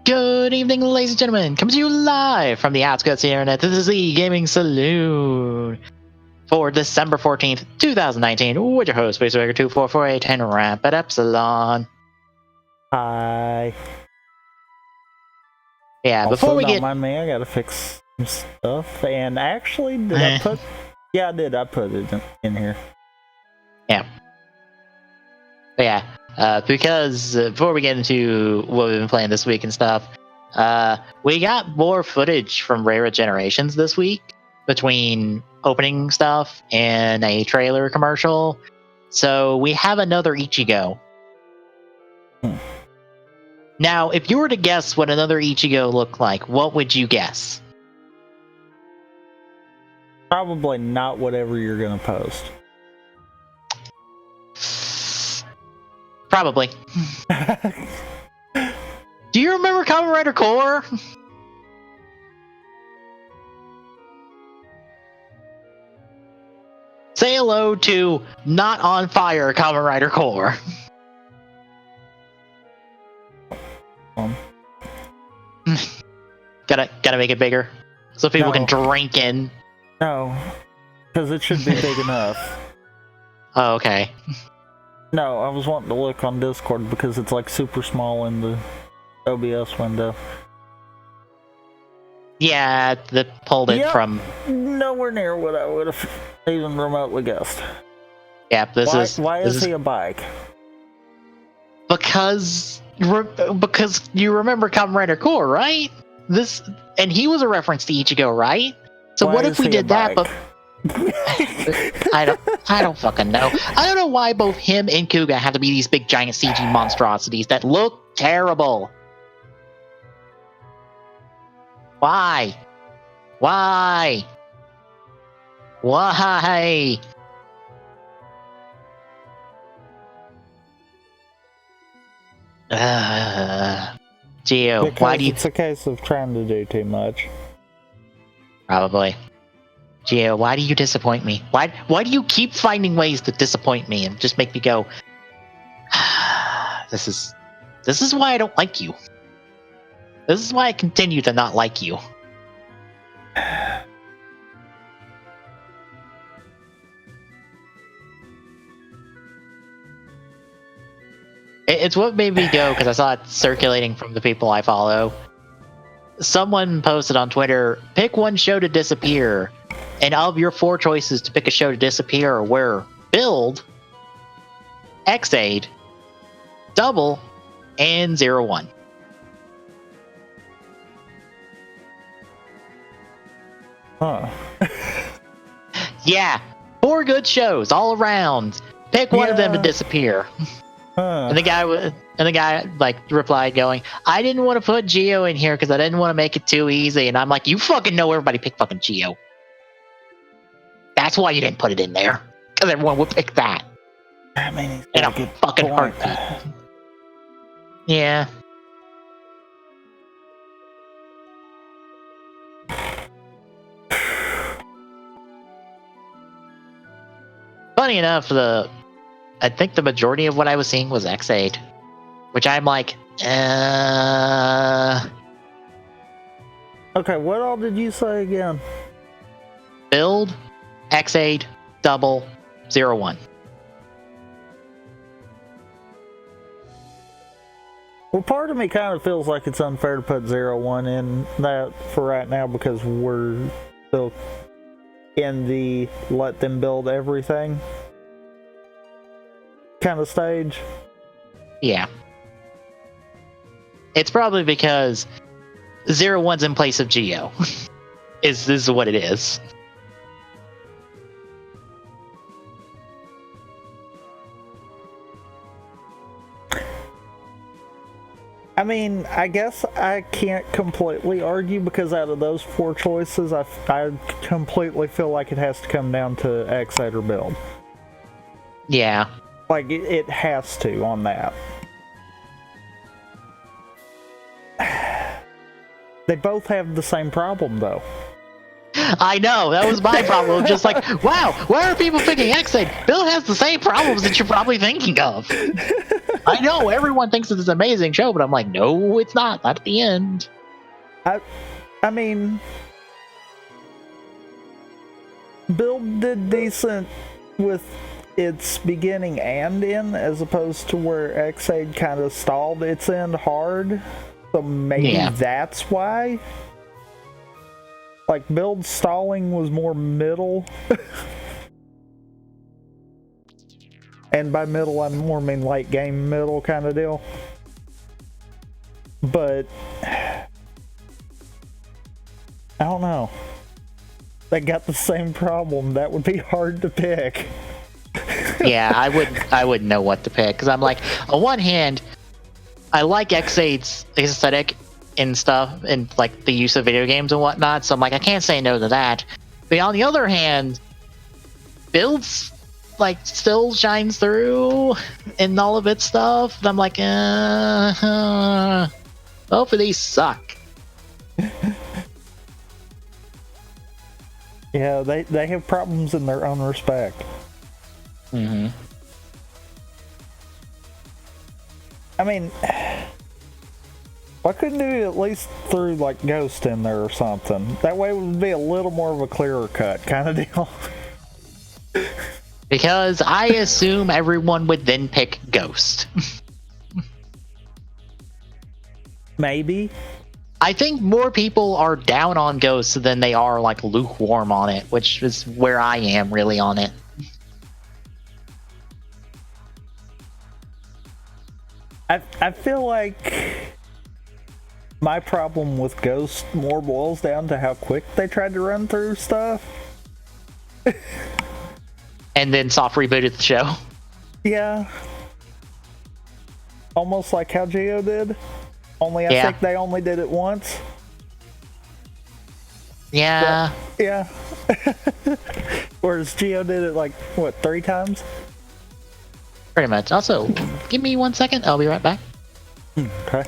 Good evening, ladies and gentlemen. Coming to you live from the outskirts of the internet. This is the Gaming Saloon for December 14th, 2019. With your host, SpaceRaker2448 and Rapid Epsilon. Hi. Yeah, also, before we don't get... mind me, I gotta fix some stuff. And actually, did I put... Yeah, I did. I put it in here. Yeah. But yeah, because before we get into what we've been playing this week and stuff, we got more footage from Rare Generations this week between opening stuff and a trailer commercial. So we have another Ichigo. Now, if you were to guess what another Ichigo looked like, what would you guess? Probably not whatever you're gonna post. Probably. Do you remember Kamen Rider Core? Say hello to not on fire Kamen Rider Core. Gotta make it bigger so people can drink in. No, because it should be big enough. Oh, okay. No, I was wanting to look on Discord because it's like super small in the OBS window. Yeah, that pulled it from... Nowhere near what I would have even remotely guessed. Yeah, Why is he a bike? Because you remember Kamen Rider Core, right? And he was a reference to Ichigo, right? So what if we did that, but... I don't fucking know. I don't know why both him and Kuga have to be these big giant CG monstrosities that look terrible. Why? Gio, because why do you... It's a case of trying to do too much. Probably. Gio, why do you disappoint me? Why do you keep finding ways to disappoint me and just make me go, this is why I don't like you. This is why I continue to not like you. It's what made me go, because I saw it circulating from the people I follow. Someone posted on Twitter, pick one show to disappear. And of your 4 choices to pick a show to disappear were Build, X-Aid, Double, and 01. Huh. Yeah, 4 good shows all around. Pick one of them to disappear. Huh. And the guy like replied going, I didn't want to put Gio in here because I didn't want to make it too easy. And I'm like, you fucking know everybody picked fucking Gio. That's why you didn't put it in there. Because everyone would pick that. I mean, he's in a good fucking point. heartbeat. Yeah. Funny enough, I think the majority of what I was seeing was X8. Which I'm like, Okay, what all did you say again? Build, X8, Double, 01. Well, part of me kind of feels like it's unfair to put 01 in that for right now because we're still in the let them build everything kind of stage. Yeah. It's probably because 01's in place of Geo. This is what it is. I mean, I guess I can't completely argue because out of those 4 choices, I completely feel like it has to come down to X8 or Build. Yeah. Like, it has to on that. They both have the same problem, though. I know, that was my problem. Just like, wow, why are people picking X8? Bill has the same problems that you're probably thinking of. I know everyone thinks it's an amazing show, but I'm like, no, it's not. Not at the end. I mean, Build did decent with its beginning and end, as opposed to where X8 kind of stalled its end hard. So maybe that's why. Like, Build stalling was more middle. And by middle, I more mean late game middle kind of deal. But I don't know. They got the same problem. That would be hard to pick. Yeah, I wouldn't know what to pick, because I'm like, on one hand, I like X8's aesthetic and stuff, and like the use of video games and whatnot. So I'm like, I can't say no to that. But on the other hand, Build's like still shines through in all of its stuff. And I'm like, both of these suck. Yeah, they have problems in their own respect. Mm-hmm. I mean, why couldn't you at least throw like Ghost in there or something? That way it would be a little more of a clearer cut kind of deal. Because I assume everyone would then pick Ghost. Maybe. I think more people are down on Ghost than they are like lukewarm on it, which is where I am really on it. I feel like my problem with Ghost more boils down to how quick they tried to run through stuff. And then soft rebooted the show. Yeah. Almost like how Geo did. Only I think they only did it once. Yeah. But, yeah. Whereas Geo did it like, what, 3 times? Pretty much. Also, give me 1 second. I'll be right back. Okay.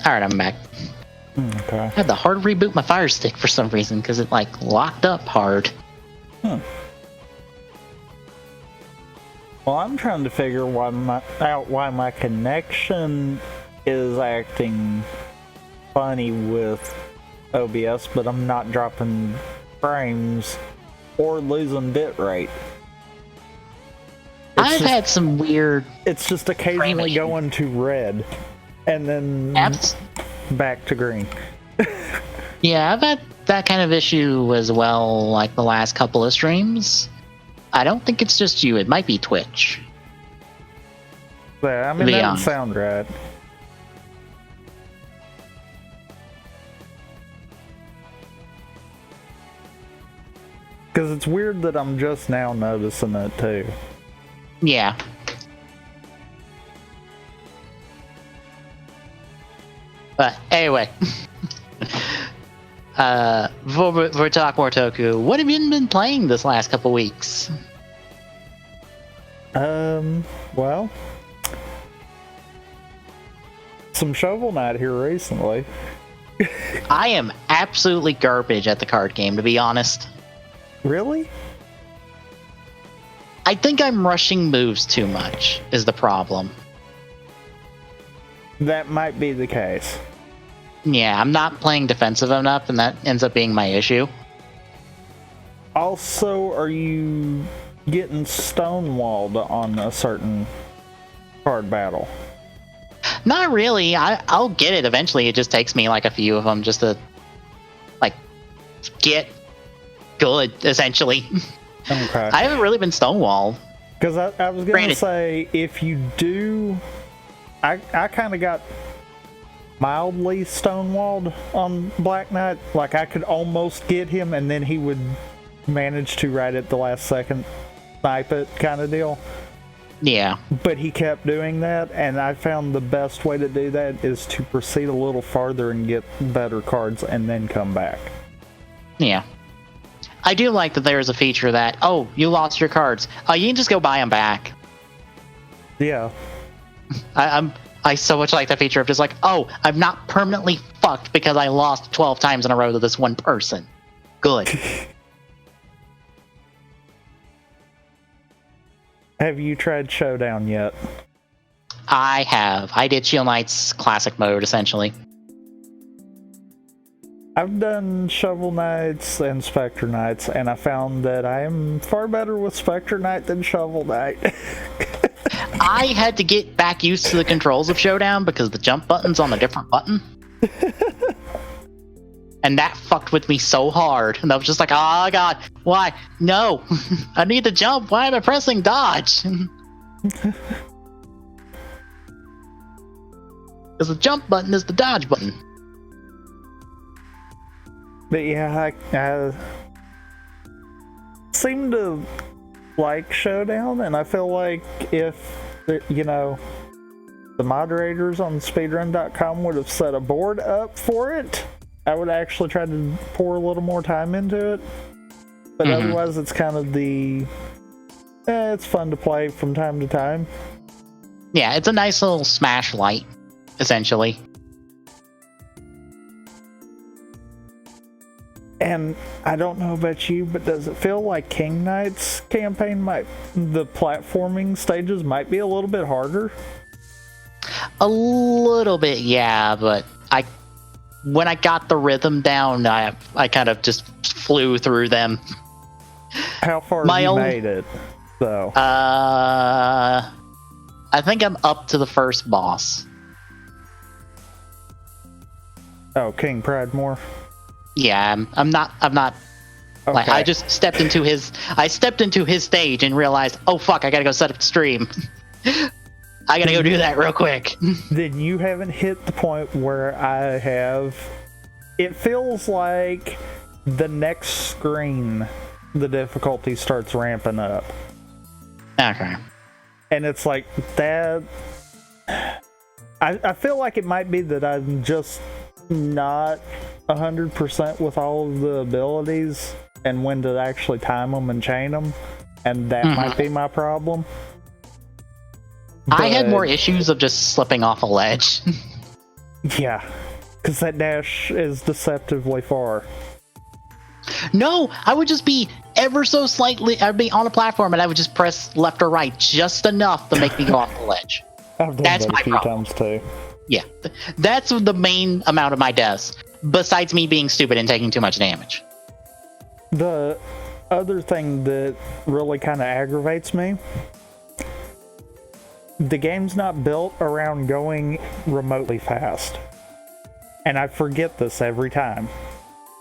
Alright, I'm back. Okay. I had to hard reboot my Fire Stick for some reason because it like locked up hard. Well, I'm trying to figure out why my connection is acting funny with OBS, but I'm not dropping frames or losing bitrate. I've had some weird. It's just occasionally going to red, and then back to green. Yeah, I've had that kind of issue as well, like the last couple of streams. I don't think it's just you. It might be Twitch. Yeah, I mean, that doesn't sound right. Because it's weird that I'm just now noticing it too. Yeah. But anyway, before we talk more Toku, what have you been playing this last couple weeks? Well, some Shovel Knight here recently. I am absolutely garbage at the card game, to be honest. Really? I think I'm rushing moves too much, is the problem. That might be the case. Yeah, I'm not playing defensive enough, and that ends up being my issue. Also, are you getting stonewalled on a certain card battle? Not really. I'll get it eventually. It just takes me like a few of them just to like get good, essentially. Okay. I haven't really been stonewalled. Because I was going to say, if you do I kind of got mildly stonewalled on Black Knight. Like, I could almost get him, and then he would manage to, right at the last second, snipe it kind of deal. Yeah. But he kept doing that, and I found the best way to do that is to proceed a little farther and get better cards and then come back. Yeah. I do like that there's a feature that, oh, you lost your cards. Oh, you can just go buy them back. Yeah. I so much like that feature of just like, oh, I'm not permanently fucked because I lost 12 times in a row to this one person. Good. Have you tried Showdown yet? I have. I did Shield Knight's classic mode, essentially. I've done Shovel Knights and Spectre Knights, and I found that I am far better with Spectre Knight than Shovel Knight. I had to get back used to the controls of Showdown because the jump button's on a different button. And that fucked with me so hard. And I was just like, oh god, why? No, I need to jump. Why am I pressing dodge? Because the jump button is the dodge button. But yeah, I seem to like Showdown, and I feel like if, you know, the moderators on speedrun.com would have set a board up for it, I would actually try to pour a little more time into it. But otherwise, it's kind of it's fun to play from time to time. Yeah, it's a nice little Smash light, essentially. And I don't know about you, but does it feel like King Knight's campaign the platforming stages might be a little bit harder? A little bit, yeah, but when I got the rhythm down, I kind of just flew through them. How far have you made it, though? I think I'm up to the first boss. Oh, King Pridemore? Yeah, I'm not okay. Like, I just stepped into his stage and realized, oh fuck, I gotta go set up the stream. I gotta go do that real quick. Then you haven't hit the point where I have. It feels like the next screen, the difficulty starts ramping up. Okay. And it's like that. I feel like it might be that I'm just not 100% with all of the abilities and when to actually time them and chain them, and that might be my problem. I had more issues of just slipping off a ledge. Yeah, because that dash is deceptively far. No, I would just be ever so slightly, I'd be on a platform and I would just press left or right just enough to make me go off the ledge. I've done that a few times too. Yeah, that's the main amount of my deaths, besides me being stupid and taking too much damage. The other thing that really kind of aggravates me, the game's not built around going remotely fast. And I forget this every time.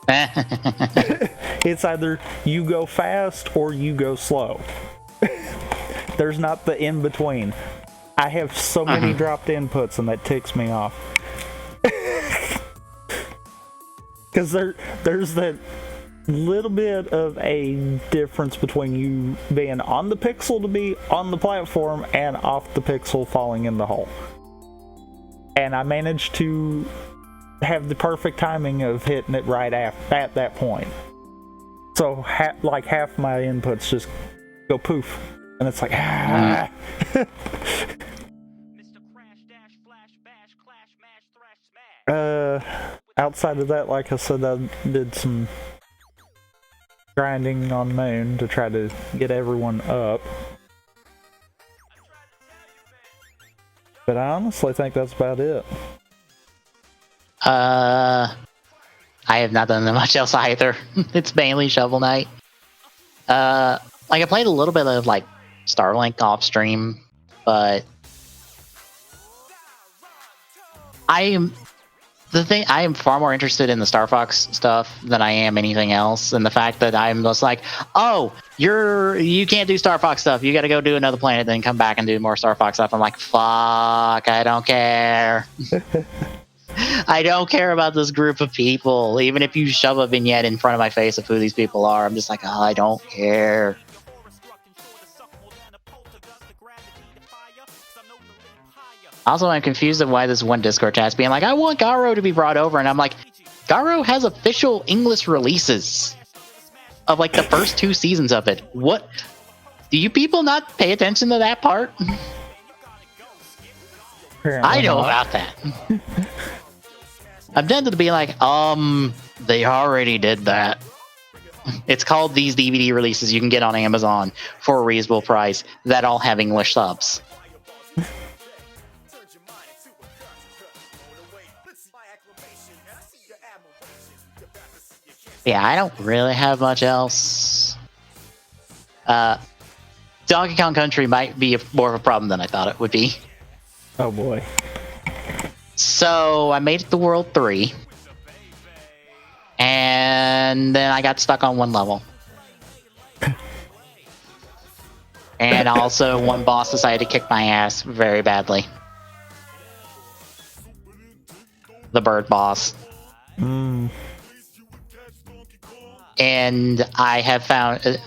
It's either you go fast or you go slow. There's not the in-between. I have so many dropped inputs and that ticks me off. Because there's that little bit of a difference between you being on the pixel to be on the platform and off the pixel falling in the hole. And I managed to have the perfect timing of hitting it right at that point. So like half my inputs just go poof. And it's like, ah. Outside of that, like I said, I did some grinding on Moon to try to get everyone up. But I honestly think that's about it. I have not done much else either. It's mainly Shovel Knight. Like I played a little bit of like Starlink off stream, but the thing, I am far more interested in the Star Fox stuff than I am anything else, and the fact that I'm just like, oh, you can't do Star Fox stuff. You got to go do another planet, then come back and do more Star Fox stuff. I'm like, fuck, I don't care. I don't care about this group of people. Even if you shove a vignette in front of my face of who these people are, I'm just like, oh, I don't care. Also, I'm confused at why this one Discord chat's being like, I want Garo to be brought over, and I'm like, Garo has official English releases of like the first 2 seasons of it. What? Do you people not pay attention to that part? I know about that. I'm tempted to be like, they already did that. It's called these DVD releases you can get on Amazon for a reasonable price that all have English subs. Yeah, I don't really have much else. Donkey Kong Country might be more of a problem than I thought it would be. Oh boy. So I made it to World 3. And then I got stuck on one level. And also one boss decided to kick my ass very badly. The bird boss. And I have found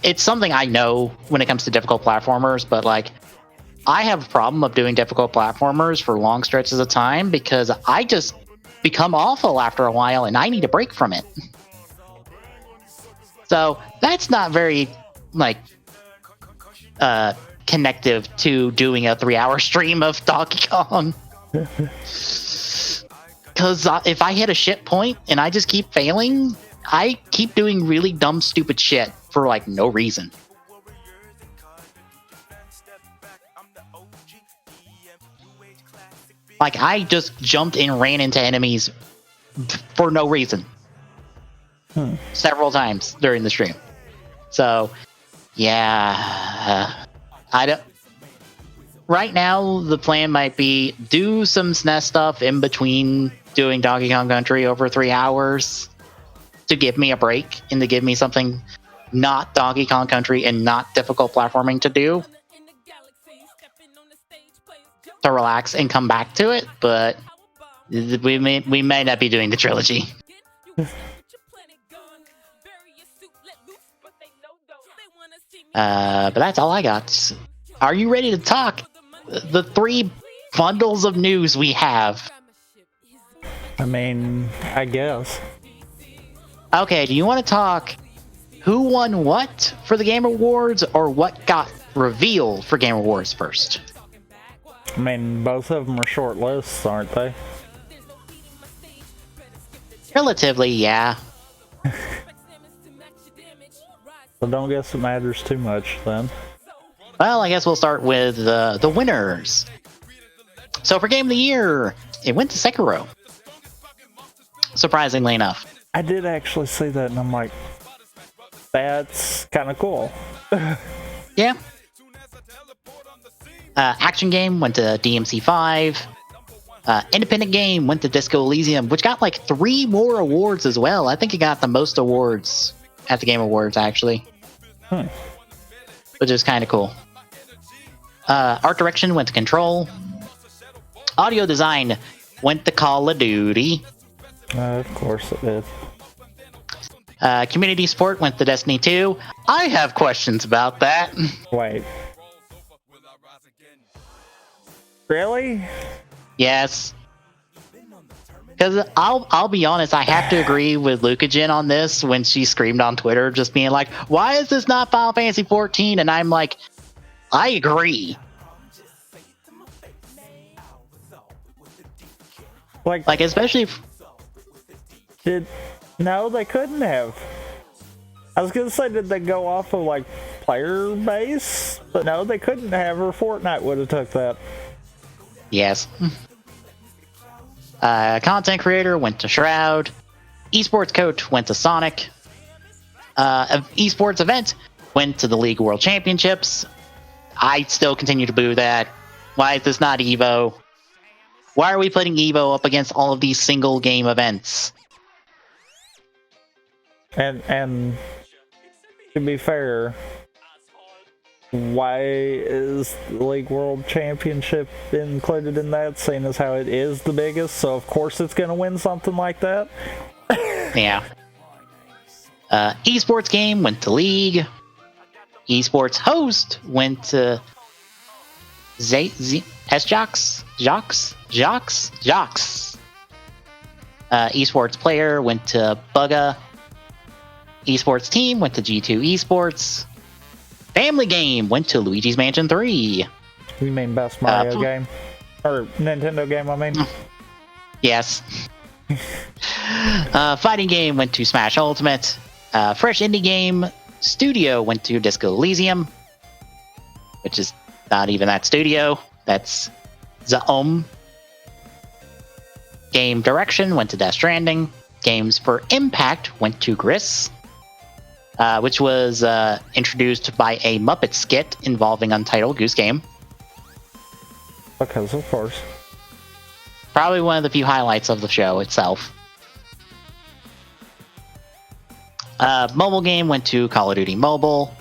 it's something I know when it comes to difficult platformers, but like I have a problem of doing difficult platformers for long stretches of time because I just become awful after a while and I need a break from it. So that's not very like connective to doing a 3-hour stream of Donkey Kong. Because if I hit a shit point and I just keep failing, I keep doing really dumb, stupid shit for like no reason. Like I just jumped and ran into enemies for no reason. Several times during the stream. So, yeah, I don't. Right now, the plan might be do some SNES stuff in between doing Donkey Kong Country over 3 hours to give me a break and to give me something not Donkey Kong Country and not difficult platforming to do to relax and come back to it. But we may not be doing the trilogy. But that's all I got. Are you ready to talk the 3 bundles of news we have? I mean, I guess. Okay, do you want to talk who won what for the Game Awards or what got revealed for Game Awards first? I mean, both of them are short lists, aren't they? Relatively, yeah. So don't guess it matters too much then. Well, I guess we'll start with the winners. So for Game of the Year, it went to Sekiro. Surprisingly enough. I did actually see that and I'm like, that's kind of cool. Yeah. Action game went to DMC5. Independent game went to Disco Elysium, which got like 3 more awards as well. I think it got the most awards at the Game Awards, actually. Which is kind of cool. Art direction went to Control. Audio design went to Call of Duty. Of course it did. Community support went to Destiny 2. I have questions about that. Wait. Really? Yes. Because I'll be honest, I have to agree with Lucagen on this when she screamed on Twitter, just being like, why is this not Final Fantasy 14? And I'm like, I agree. Like especially no, they couldn't have. I was gonna say, did they go off of like player base? But no, they couldn't have, or Fortnite would have took that. Yes. Content creator went to Shroud. Esports coach went to Sonic. Esports event went to the League World Championships. I still continue to boo that. Why is this not Evo? Why are we putting Evo up against all of these single game events? And to be fair, why is the League World Championship included in that, seeing as how it is the biggest? So of course it's gonna win something like that. Yeah. Esports game went to League. Esports host went to S-Jocks? Jocks? Esports player went to Bugga. Esports team went to G2 Esports. Family game went to Luigi's Mansion 3. You mean best Mario game? Or Nintendo game, I mean? Yes. Fighting game went to Smash Ultimate. Fresh indie game studio went to Disco Elysium, which is not even that studio. That's Zaom. Game direction went to Death Stranding. Games for Impact went to Gris, which was introduced by a Muppet skit involving Untitled Goose Game. Because of course. Probably one of the few highlights of the show itself. Mobile game went to Call of Duty Mobile.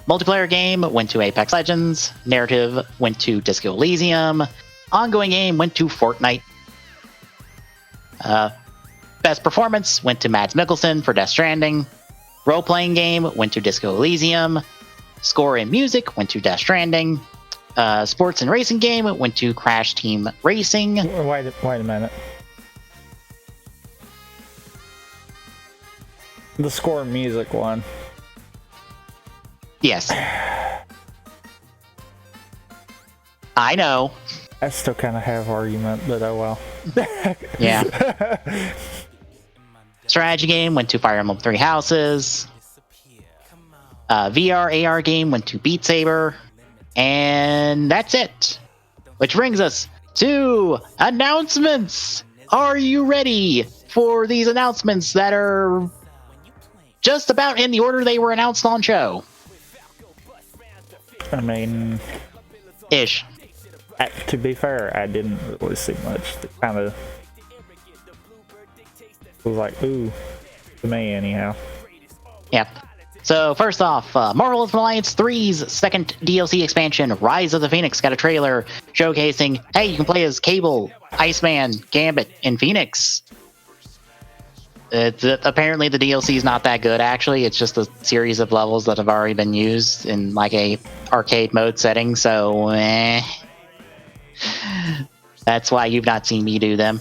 Multiplayer game went to Apex Legends. Narrative went to Disco Elysium. Ongoing game went to Fortnite. Best performance went to Mads Mikkelsen for Death Stranding. Role-playing game went to Disco Elysium. Score and music went to Death Stranding. Sports and racing game went to Crash Team Racing. Wait a minute. The score and music one. Yes. I know. I still kind of have argument, but oh well. Yeah. Strategy game went to Fire Emblem Three Houses. VR AR game went to Beat Saber. And that's it. Which brings us to announcements. Are you ready for these announcements that are just about in the order they were announced on show? I mean... Ish. To be fair, I didn't really see much. It kind of was like, ooh, to me anyhow. Yep. So first off, Marvel Ultimate Alliance 3's second DLC expansion, Rise of the Phoenix, got a trailer showcasing, hey, you can play as Cable, Iceman, Gambit, and Phoenix. Apparently the DLC is not that good, actually. It's just a series of levels that have already been used in like a arcade mode setting, so that's why you've not seen me do them.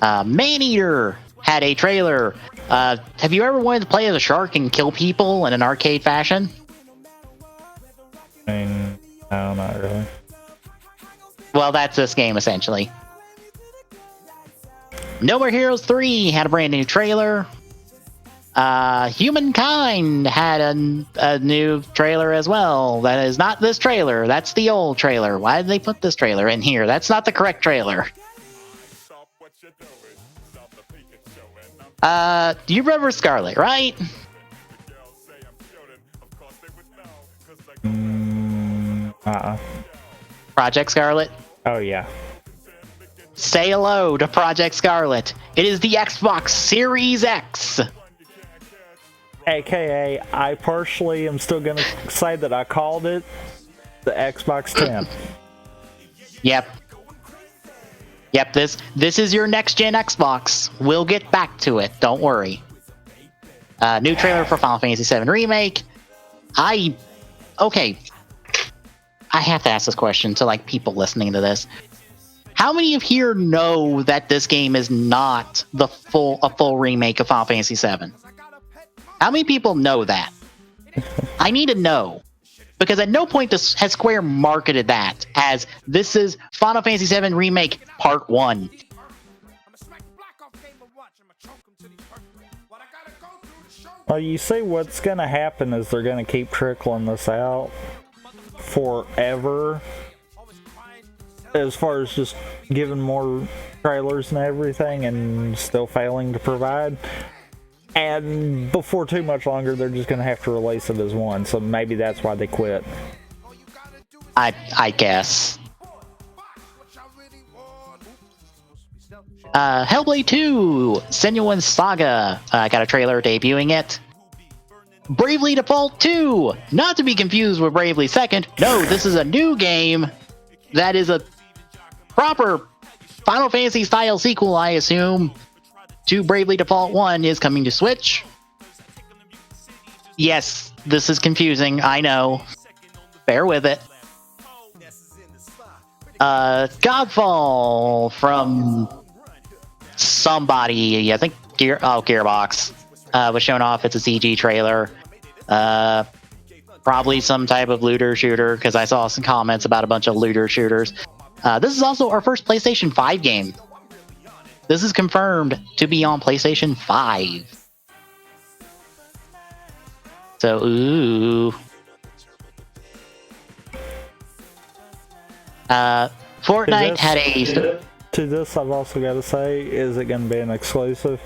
Maneater had a trailer. Have you ever wanted to play as a shark and kill people in an arcade fashion? I mean, no, not really. Well, that's this game, essentially. No More Heroes 3 had a brand new trailer. Humankind had a new trailer as well. That is not this trailer. That's the old trailer. Why did they put this trailer in here? That's not the correct trailer. You remember Scarlet, right? Project Scarlet? Oh, yeah. Say hello to Project Scarlet. It is the Xbox Series X. AKA, I partially am still gonna say that I called it the Xbox 10. Yep. Yep, this is your next-gen Xbox. We'll get back to it, don't worry. New trailer for Final Fantasy VII Remake. Okay. I have to ask this question to, like, people listening to this. How many of here know that this game is not a full remake of Final Fantasy VII? How many people know that? I need to know. Because at no point has Square marketed that as this is Final Fantasy VII Remake Part 1. Well, you see what's going to happen is they're going to keep trickling this out forever. As far as just giving more trailers and everything and still failing to provide. And before too much longer, they're just going to have to release it as one. So maybe that's why they quit. I guess. Hellblade 2, Senua's Saga. Got a trailer debuting it. Bravely Default 2, not to be confused with Bravely Second. No, this is a new game that is a proper Final Fantasy style sequel, I assume, to Bravely Default 1, is coming to Switch. Yes, this is confusing, I know. Bear with it. Godfall from somebody, I think Gearbox, was shown off. It's a CG trailer. Probably some type of looter shooter, because I saw some comments about a bunch of looter shooters. This is also our first PlayStation 5 game. This is confirmed to be on PlayStation 5. So, ooh. Fortnite had a... To this, I've also got to say, is it going to be an exclusive?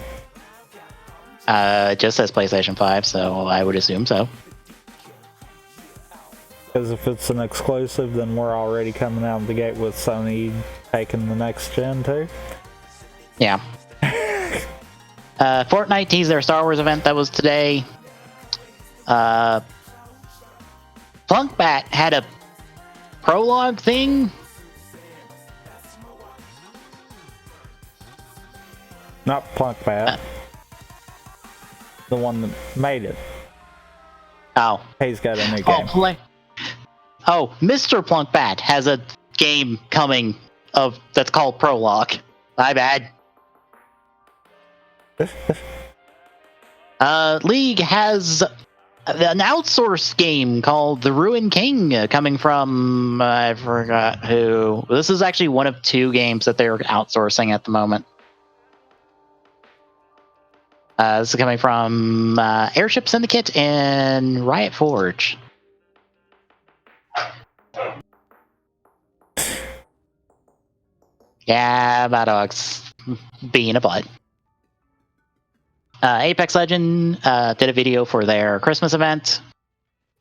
It just says PlayStation 5, so I would assume so. Because if it's an exclusive, then we're already coming out of the gate with Sony taking the next gen too. Yeah. Fortnite teased their Star Wars event that was today. Plunkbat had a prologue thing. Not Plunkbat. The one that made it. Oh. He's got a new game. Mr. Plunkbat has a game coming that's called Prologue. My bad. League has an outsourced game called The Ruin King coming from, I forgot who. This is actually one of 2 games that they're outsourcing at the moment. This is coming from Airship Syndicate and Riot Forge. Yeah, my dog's being a butt. Apex Legend did a video for their Christmas event,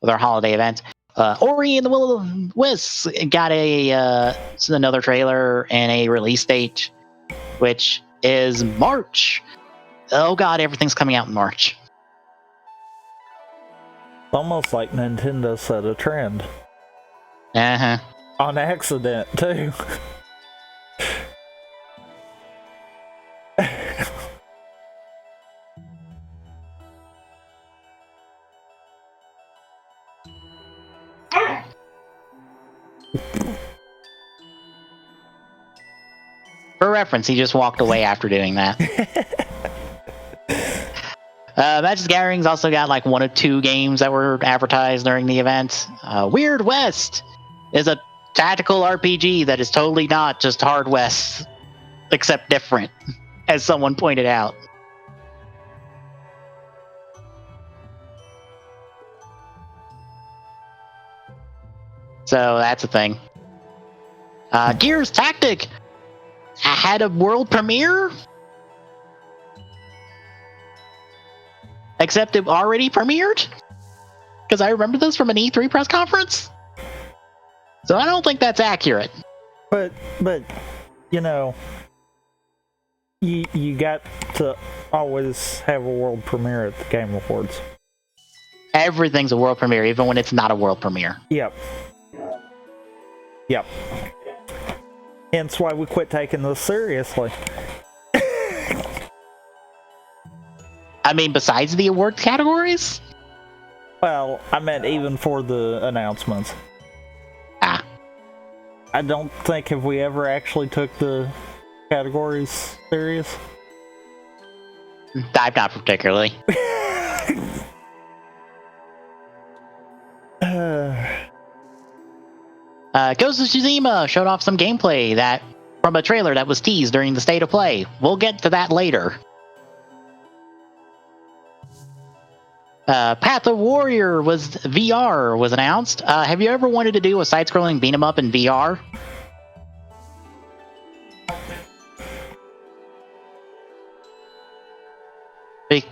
their holiday event. Ori and the Will of the Wisps got another trailer and a release date, which is March. Oh god, everything's coming out in March. Almost like Nintendo set a trend. Uh-huh. On accident, too. For reference, he just walked away after doing that. Magic the Gathering's also got like 1 or 2 games that were advertised during the event. Weird West is a tactical RPG that is totally not just Hard West, except different, as someone pointed out. So that's a thing. Gears Tactic had a world premiere, except it already premiered, because I remember this from an E3 press conference. So I don't think that's accurate. But you know, you got to always have a world premiere at the Game Awards. Everything's a world premiere, even when it's not a world premiere. Yep. Hence why we quit taking this seriously. I mean, besides the award categories? Well, I meant even for the announcements. I don't think have we ever actually took the categories serious. I'm not particularly. Ghost of Tsushima showed off some gameplay from a trailer that was teased during the State of Play. We'll get to that later. Path of Warrior VR was announced. Have you ever wanted to do a side-scrolling beat 'em up in VR?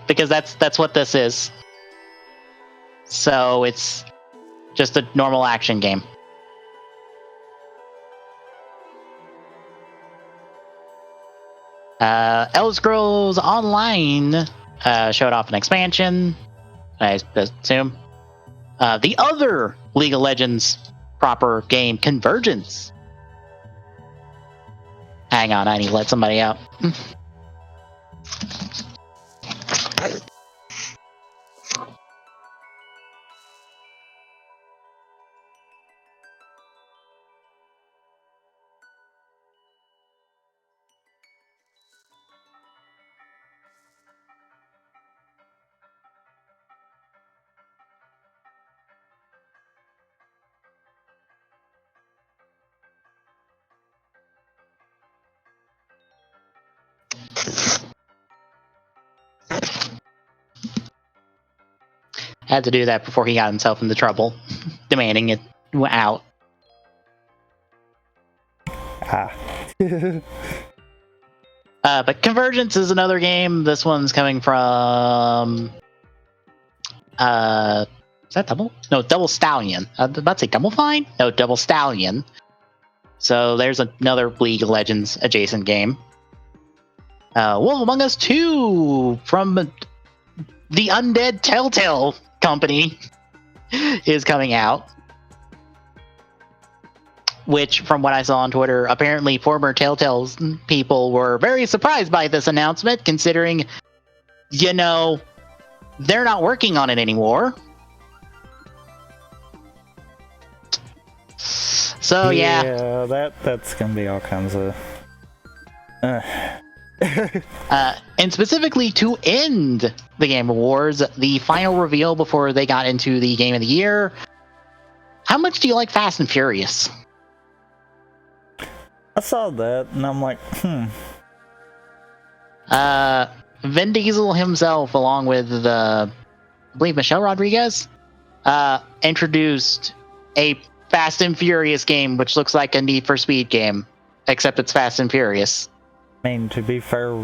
Because that's what this is. So it's just a normal action game. Elder Scrolls Online showed off an expansion, I assume. The other League of Legends proper game, Convergence. Hang on, I need to let somebody out. Had to do that before he got himself into trouble, demanding it out. But Convergence is another game. This one's coming from... is that Double? No, Double Stallion. I was about to say Double Fine? No, Double Stallion. So there's another League of Legends adjacent game. Wolf Among Us 2 from the Undead Telltale company is coming out. Which, from what I saw on Twitter, apparently former Telltale's people were very surprised by this announcement, considering, they're not working on it anymore. So, yeah. Yeah, that's gonna be all kinds of... And specifically to end the Game Awards, the final reveal before they got into the Game of the Year. How much do you like Fast and Furious? I saw that, and I'm like, Vin Diesel himself, along with I believe Michelle Rodriguez, introduced a Fast and Furious game, which looks like a Need for Speed game, except it's Fast and Furious. I mean, to be fair,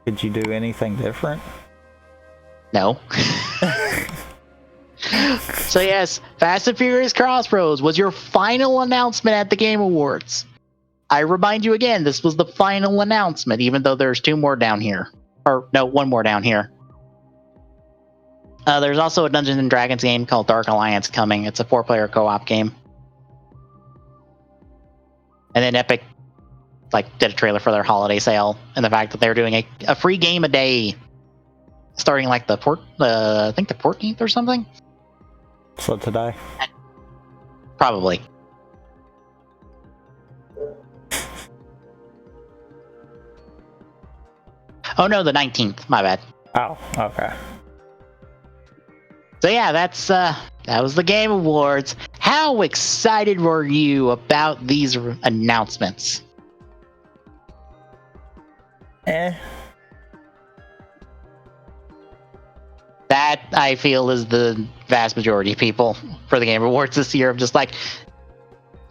could you do anything different? No. So yes, Fast and Furious Crossroads was your final announcement at the Game Awards. I remind you again, this was the final announcement, even though there's two more down here. Or, no, one more down here. There's also a Dungeons & Dragons game called Dark Alliance coming. It's a 4-player co-op game. And then Epic did a trailer for their holiday sale, and the fact that they're doing a free game a day starting I think the 14th or something. So today? Probably. Oh no, the 19th. My bad. Oh, okay. So yeah, that was the Game Awards. How excited were you about these announcements? That, I feel, is the vast majority of people for the Game Awards this year. Of just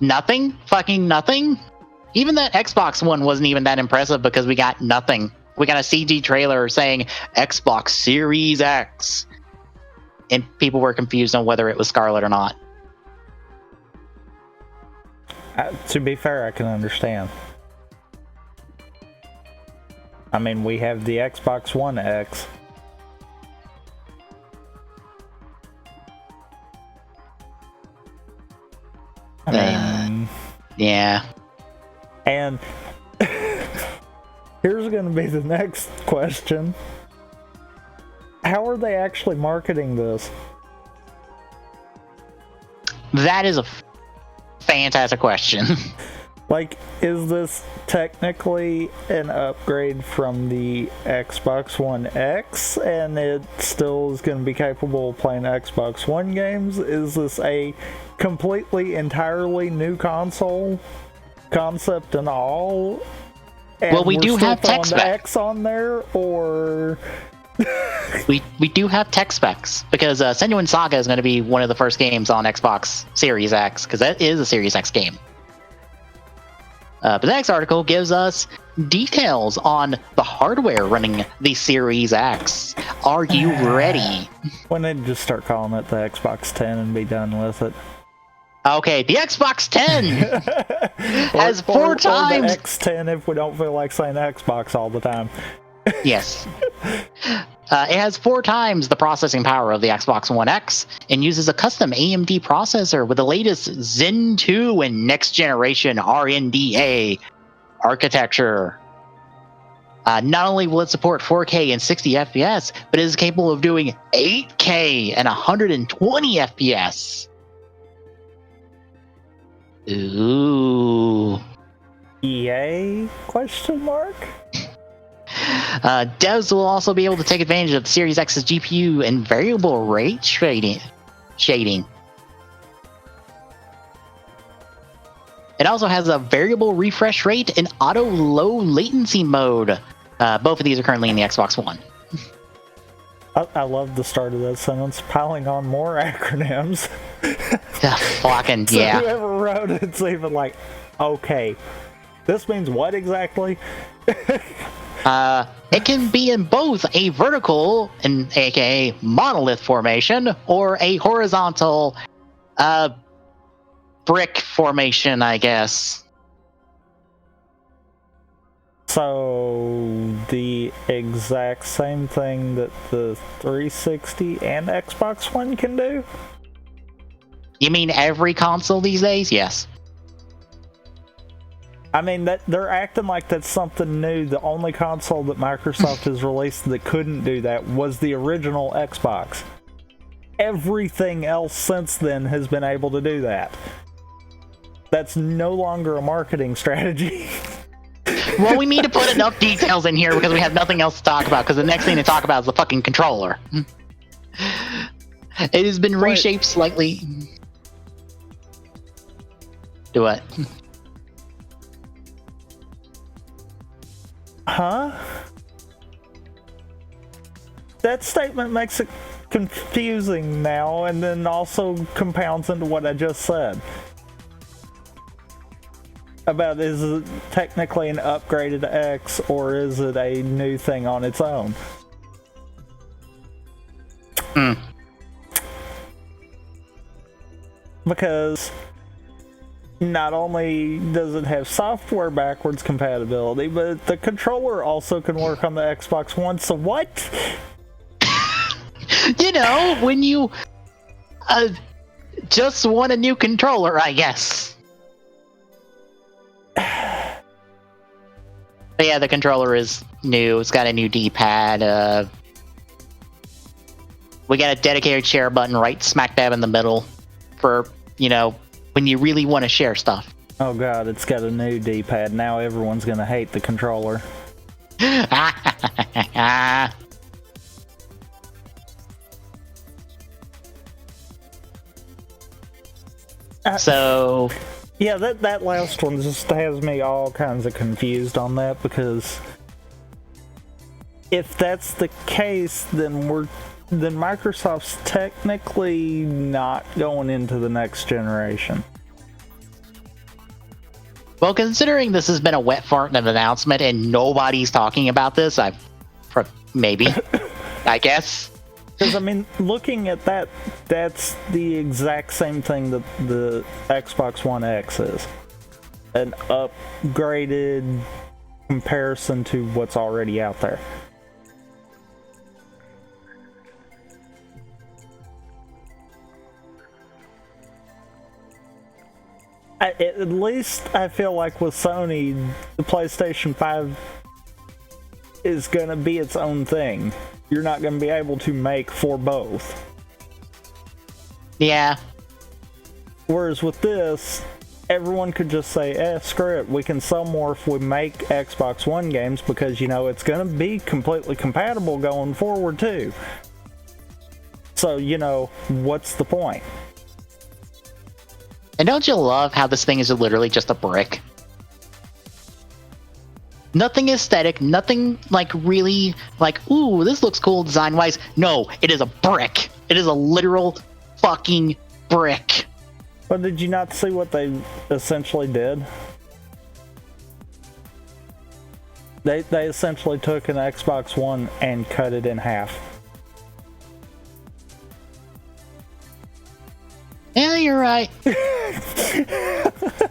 nothing? Fucking nothing? Even that Xbox one wasn't even that impressive because we got nothing. We got a CG trailer saying Xbox Series X. And people were confused on whether it was Scarlet or not. To be fair, I can understand. I mean, we have the Xbox One X. I mean... yeah. And... here's going to be the next question. How are they actually marketing this? That is a fantastic question. Is this technically an upgrade from the Xbox One X, and it still is going to be capable of playing Xbox One games? Is this a completely, entirely new console? Concept and all? And well, we do have tech specs. X on there, or... we do have tech specs, because Senua Saga is going to be one of the first games on Xbox Series X, because that is a Series X game. But the next article gives us details on the hardware running the Series X. Are you ready? When they just start calling it the Xbox 10 and be done with it. Okay, the Xbox 10 has four times. Or the X10 if we don't feel like saying Xbox all the time. Yes. It has 4 times the processing power of the Xbox One X and uses a custom AMD processor with the latest Zen 2 and next generation RNDA architecture. Not only will it support 4K and 60 FPS, but it is capable of doing 8K and 120 FPS. Ooh. EA? Question mark? Devs will also be able to take advantage of the Series X's GPU and variable rate shading. It also has a variable refresh rate and auto low latency mode. Both of these are currently in the Xbox One. I love the start of that sentence, piling on more acronyms. Fucking, So yeah. whoever wrote it's even like, okay, this means what exactly? It can be in both a vertical, aka monolith formation, or a horizontal brick formation, I guess. So the exact same thing that the 360 and Xbox One can do? You mean every console these days? Yes. I mean, that they're acting like that's something new. The only console that Microsoft has released that couldn't do that was the original Xbox. Everything else since then has been able to do that. That's no longer a marketing strategy. Well, we need to put enough details in here because we have nothing else to talk about, because the next thing to talk about is the fucking controller. It has been reshaped slightly. Do what? Huh? That statement makes it confusing now, and then also compounds into what I just said. About, is it technically an upgraded X, or is it a new thing on its own? Because not only does it have software backwards compatibility, but the controller also can work on the Xbox One, so what? You know, when you just want a new controller, I guess. But yeah, the controller is new. It's got a new D-pad. We got a dedicated share button right smack dab in the middle for, you know, when you really want to share stuff. Oh god, it's got a new D-pad. Now everyone's gonna hate the controller. So... Yeah, that last one just has me all kinds of confused on that, because if that's the case, then Microsoft's technically not going into the next generation. Well, considering this has been a wet fart and an announcement and nobody's talking about this, maybe, I guess. Because, I mean, looking at that, that's the exact same thing that the Xbox One X is. An upgraded comparison to what's already out there. At least I feel like with Sony, the PlayStation 5 is going to be its own thing. You're not going to be able to make for both. Yeah. Whereas with this, everyone could just say, screw it, we can sell more if we make Xbox One games, because, you know, it's going to be completely compatible going forward too. So, you know, what's the point? And don't you love how this thing is literally just a brick? Nothing aesthetic, nothing like really like, ooh, this looks cool design-wise. No, it is a brick. It is a literal fucking brick. But did you not see what they essentially did? They essentially took an Xbox One and cut it in half. Yeah, you're right.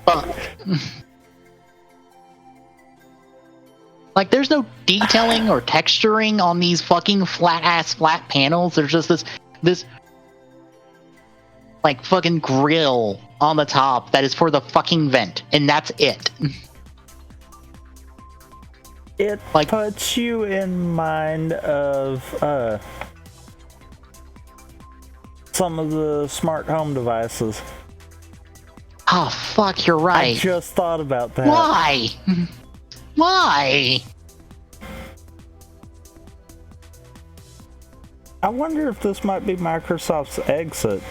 But, like, there's no detailing or texturing on these fucking flat panels. There's just this like fucking grill on the top that is for the fucking vent, and that's it. It like, puts you in mind of some of the smart home devices. Oh fuck, you're right. I just thought about that. Why? Why? I wonder if this might be Microsoft's exit.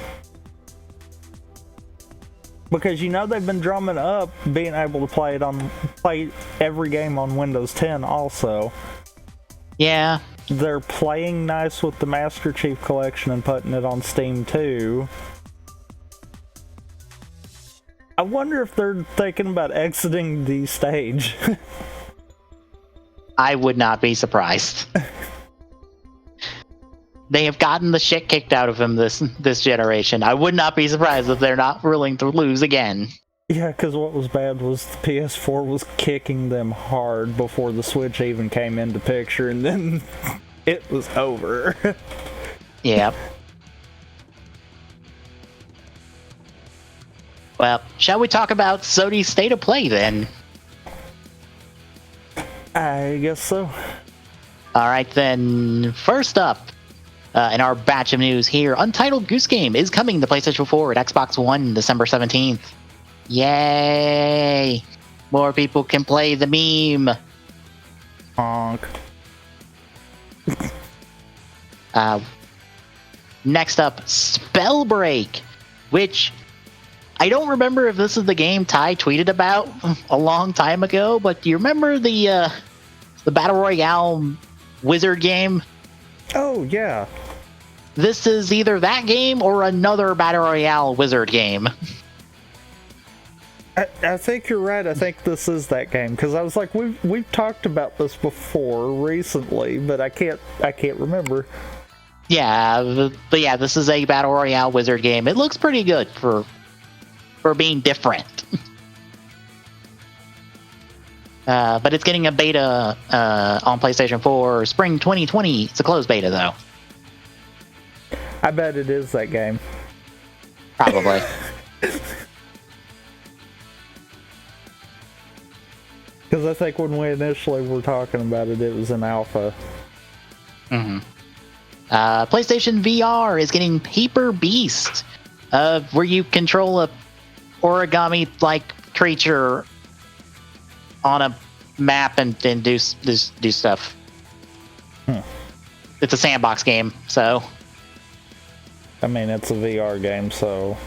Because you know they've been drumming up being able to play every game on Windows 10 also. Yeah. They're playing nice with the Master Chief Collection and putting it on Steam too. I wonder if they're thinking about exiting the stage. I would not be surprised. They have gotten the shit kicked out of them this generation. I would not be surprised if they're not willing to lose again. Yeah, because what was bad was the PS4 was kicking them hard before the Switch even came into picture, and then it was over. Yep. Well, shall we talk about Sony's State of Play then? I guess so. Alright then, first up, in our batch of news here, Untitled Goose Game is coming to PlayStation 4 and Xbox One December 17th. Yay! More people can play the meme. Honk. Next up, Spellbreak, which I don't remember if this is the game Ty tweeted about a long time ago, but do you remember the Battle Royale wizard game? Oh, yeah. This is either that game or another Battle Royale wizard game. I think you're right. I think this is that game, because I was like, we've talked about this before recently, but I can't remember. Yeah, but yeah, this is a Battle Royale wizard game. It looks pretty good for being different. But it's getting a beta on PlayStation 4 spring 2020. It's a closed beta, though. I bet it is that game. Probably. Because I think when we initially were talking about it, it was in alpha. Mm-hmm. PlayStation VR is getting Paper Beast, where you control a origami-like creature on a map and do stuff. It's a sandbox game, so. I mean, it's a VR game, so.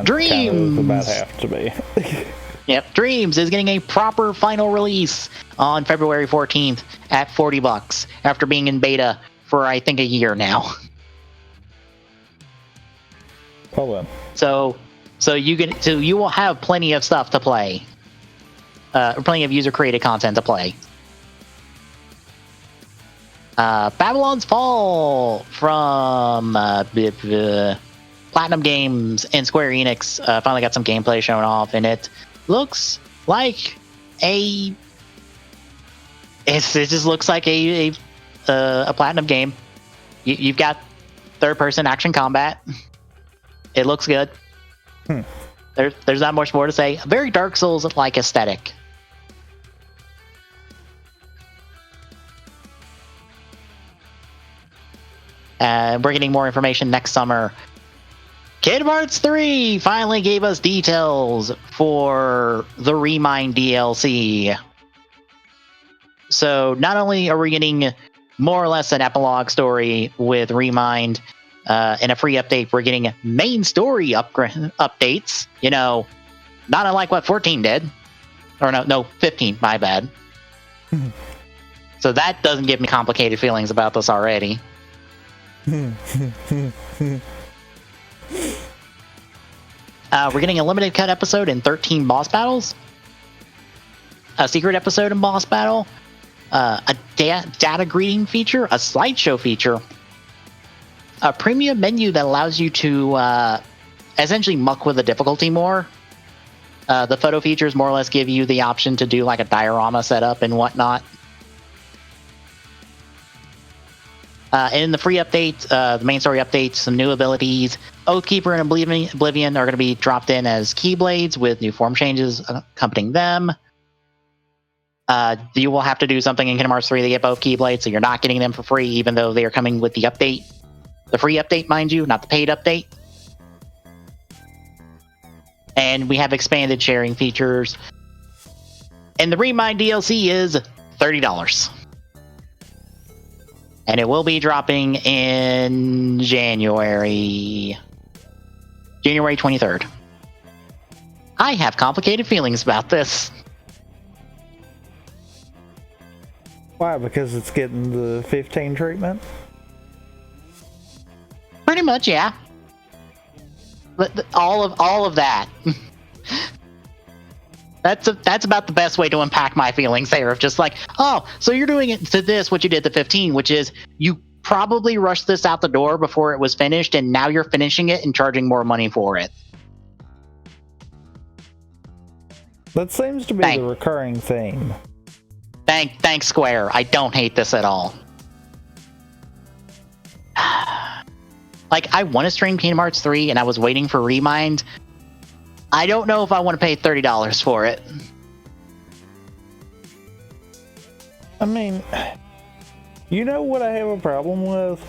Dreams! Kind of about have to be. Yep, Dreams is getting a proper final release on February 14th at $40 after being in beta for I think a year now. Well then. So you will have plenty of stuff to play. Plenty of user created content to play. Babylon's Fall from Platinum Games and Square Enix finally got some gameplay shown off, and it looks like it just looks like a Platinum game. You've got third-person action combat. It looks good. There's not much more to say. A very Dark Souls-like aesthetic. We're getting more information next summer. Kingdom Hearts 3 finally gave us details for the Remind DLC. So not only are we getting more or less an epilogue story with Remind and a free update, we're getting main story updates. You know, not unlike what 14 did. Or no, 15, my bad. So that doesn't give me complicated feelings about this already. We're getting a limited cut episode and 13 boss battles, a secret episode and boss battle, a data greeting feature, a slideshow feature, a premium menu that allows you to essentially muck with the difficulty more. The photo features more or less give you the option to do like a diorama setup and whatnot. And in the free update, the main story update, some new abilities. Oathkeeper and Oblivion are going to be dropped in as Keyblades with new form changes accompanying them. You will have to do something in Kingdom Hearts 3 to get both Keyblades, so you're not getting them for free, even though they are coming with the update. The free update, mind you, not the paid update. And we have expanded sharing features. And the Remind DLC is $30. And it will be dropping in January 23rd. I have complicated feelings about this. Why? Because it's getting the 15 treatment? Pretty much, yeah. But all of that. That's about the best way to unpack my feelings there, of just like, oh, so you're doing it to this what you did to 15, which is you probably rushed this out the door before it was finished, and now you're finishing it and charging more money for it. That seems to be the recurring theme. Thanks, Square. I don't hate this at all. Like, I want to stream Kingdom Hearts 3, and I was waiting for Remind. I don't know if I want to pay $30 for it. I mean, you know what I have a problem with?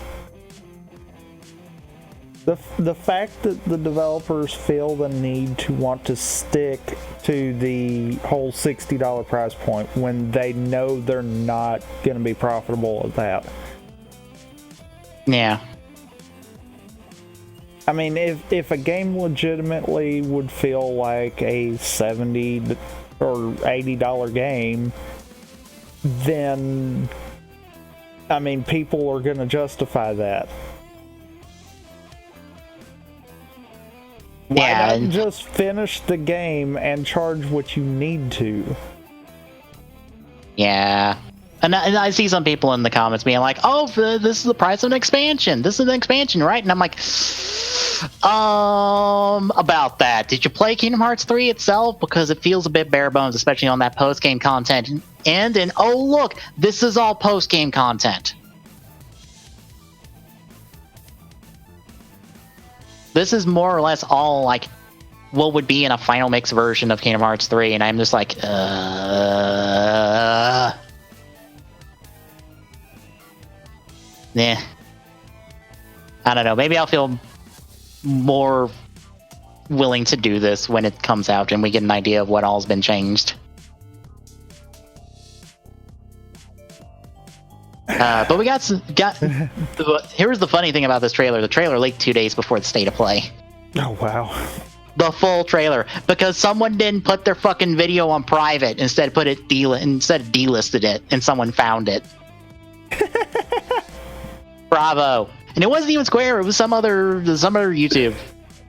The fact that the developers feel the need to want to stick to the whole $60 price point when they know they're not going to be profitable at that. Yeah. I mean, if a game legitimately would feel like a $70 or $80 game, then, I mean, people are going to justify that. Why not just finish the game and charge what you need to? Yeah. And I see some people in the comments being like, oh, this is the price of an expansion. This is an expansion, right? And I'm like, about that. Did you play Kingdom Hearts 3 itself? Because it feels a bit bare bones, especially on that post-game content. And oh, look, this is all post-game content. This is more or less all like what would be in a final mix version of Kingdom Hearts 3, and I'm just like, yeah. I don't know. Maybe I'll feel more willing to do this when it comes out and we get an idea of what all's been changed. But we got here's the funny thing about this trailer. The trailer leaked 2 days before the state of play. Oh, wow. The full trailer, because someone didn't put their fucking video on private, instead delisted it, and someone found it. Bravo. And it wasn't even Square, it was some other YouTube,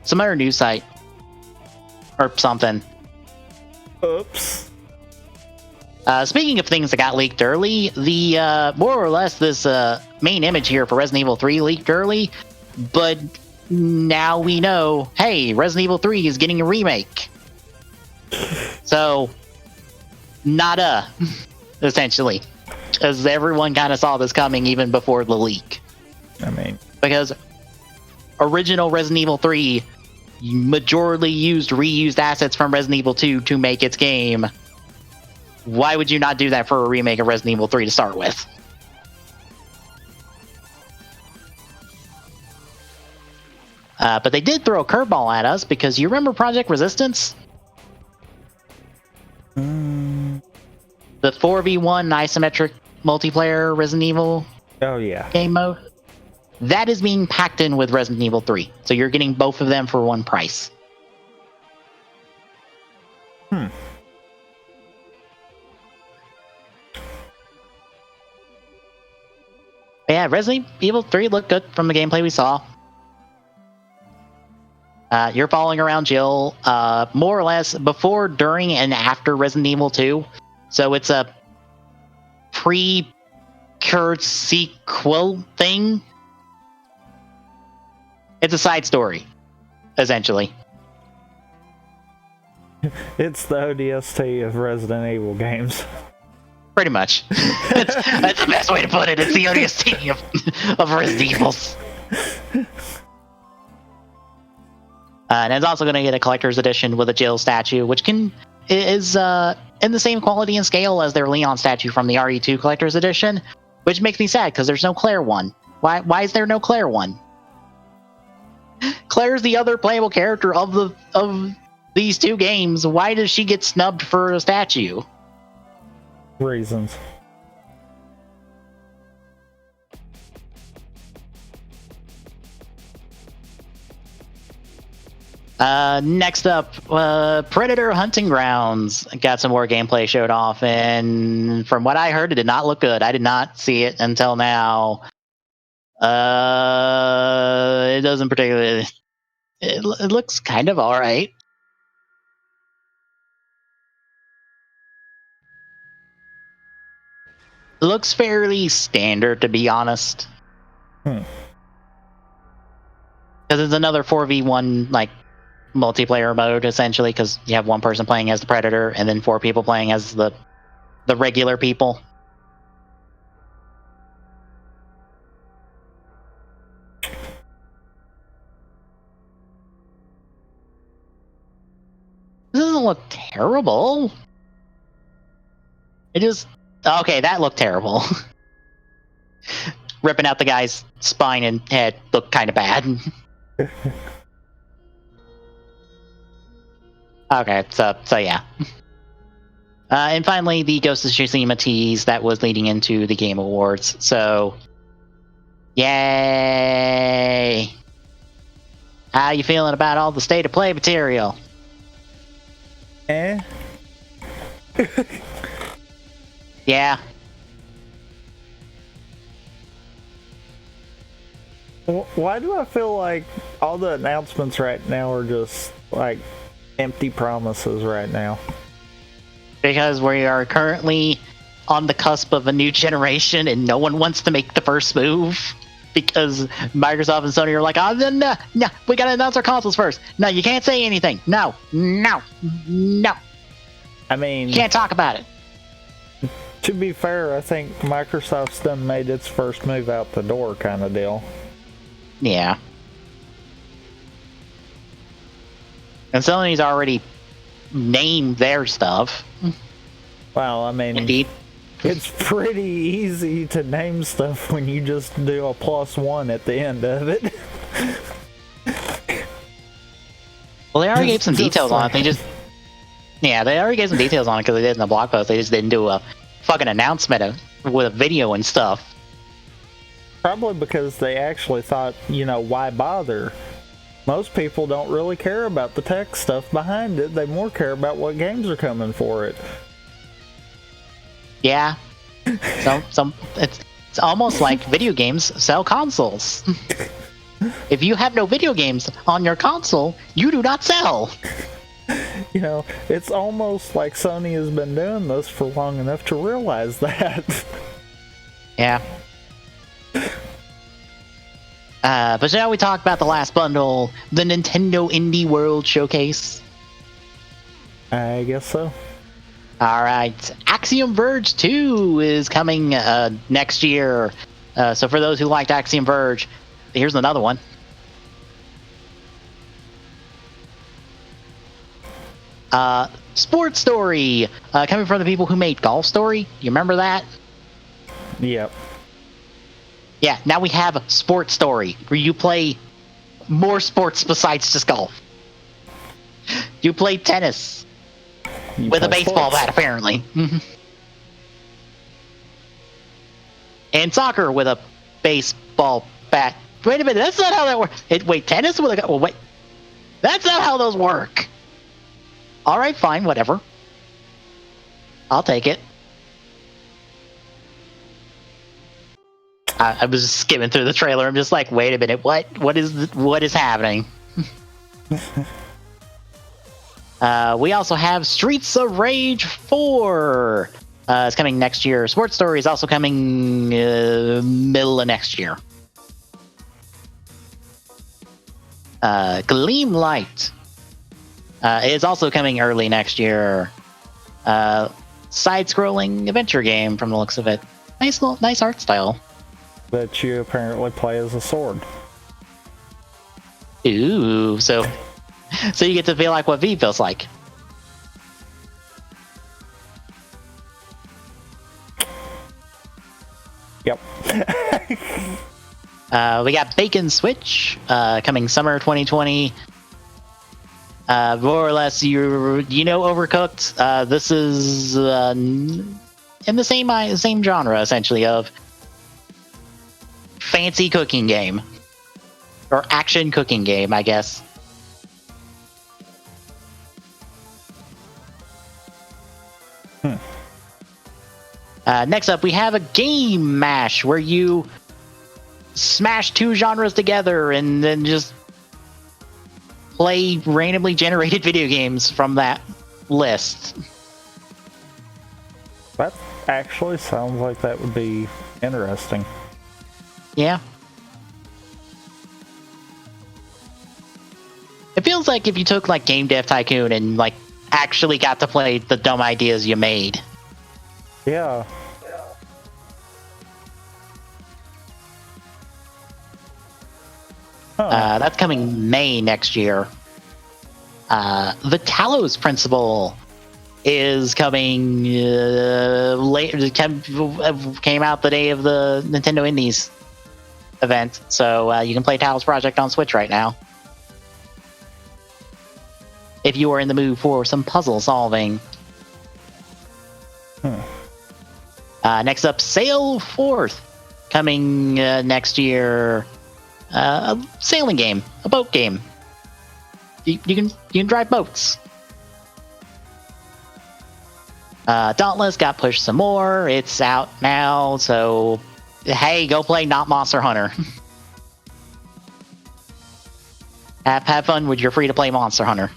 some other news site or something. Oops. Speaking of things that got leaked early, the more or less this main image here for Resident Evil 3 leaked early, but now we know, hey, Resident Evil 3 is getting a remake. So, nada, essentially. Because everyone kind of saw this coming even before the leak. I mean, because original Resident Evil 3 majorly used reused assets from Resident Evil 2 to make its game. Why would you not do that for a remake of Resident Evil 3 to start with? But they did throw a curveball at us, because you remember Project Resistance? The 4v1 isometric multiplayer Resident Evil game mode? That is being packed in with Resident Evil 3. So you're getting both of them for one price. Yeah, Resident Evil 3 looked good from the gameplay we saw. You're following around Jill, more or less before, during, and after Resident Evil 2. So it's a sequel thing. It's a side story, essentially. It's the ODST of Resident Evil games. Pretty much. That's the best way to put it. It's the ODST of Resident Evils. And it's also going to get a collector's edition with a Jill statue, which is in the same quality and scale as their Leon statue from the RE2 collector's edition, which makes me sad because there's no Claire one. Why is there no Claire one? Claire's the other playable character of these two games. Why does she get snubbed for a statue? Reasons. Next up, Predator Hunting Grounds got some more gameplay showed off, and from what I heard, it did not look good. I did not see it until now. It doesn't particularly. It looks kind of alright. It looks fairly standard, to be honest. Because it's another 4v1 like multiplayer mode, essentially, because you have one person playing as the Predator and then 4 people playing as the regular people. This doesn't look terrible. It just... Okay, that looked terrible. Ripping out the guy's spine and head looked kind of bad. Okay, so yeah. And finally, the Ghost of Tsushima tease that was leading into the Game Awards. So, yay! How you feeling about all the state of play material? Yeah. Why do I feel like all the announcements right now are just like empty promises right now? Because we are currently on the cusp of a new generation and no one wants to make the first move. Because Microsoft and Sony are like, oh, no, we gotta announce our consoles first. No, you can't say anything. No. I mean, you can't talk about it. To be fair, I think Microsoft's done made its first move out the door kind of deal. Yeah. And Sony's already named their stuff. Well, I mean, indeed. It's pretty easy to name stuff when you just do a +1 at the end of it. Well, they already gave some details on it. They already gave some details on it because they did in the blog post. They just didn't do a fucking announcement with a video and stuff. Probably because they actually thought, why bother? Most people don't really care about the tech stuff behind it. They more care about what games are coming for it. Yeah. It's almost like video games sell consoles. If you have no video games on your console, you do not sell. It's almost like Sony has been doing this for long enough to realize that. Yeah. But shall we talk about the last bundle, the Nintendo Indie World Showcase? I guess so. Alright, Axiom Verge 2 is coming next year. So for those who liked Axiom Verge, here's another one. Sports Story, coming from the people who made Golf Story. You remember that? Yep. Yeah, now we have Sports Story, where you play more sports besides just golf. You play tennis. With a baseball bat, apparently. And soccer with a baseball bat. Wait a minute, that's not how that works. Wait, tennis with a... wait. That's not how those work. Alright, fine, whatever. I'll take it. I was just skimming through the trailer. I'm just like, wait a minute, what is happening? We also have Streets of Rage 4. It's coming next year. Sports Story is also coming middle of next year. Gleam Light is also coming early next year. Side-scrolling adventure game from the looks of it. Nice art style. That you apparently play as a sword. Ooh, so you get to feel like what V feels like. Yep. We got Bacon Switch coming summer 2020. More or less, you know Overcooked. This is in the same genre essentially of fancy cooking game or action cooking game, I guess. Next up, we have a game mash where you smash two genres together and then just play randomly generated video games from that list. That actually sounds like that would be interesting. Yeah. It feels like if you took like Game Dev Tycoon and like actually got to play the dumb ideas you made. Yeah. That's coming May next year. The Talos Principle is coming late. Came out the day of the Nintendo Indies event, so you can play Talos Project on Switch right now. If you are in the mood for some puzzle solving. Next up, Sail Forth, coming next year. A sailing game, a boat game. You can drive boats. Dauntless got pushed some more. It's out now, so hey, go play Not Monster Hunter. have fun with your free to play Monster Hunter.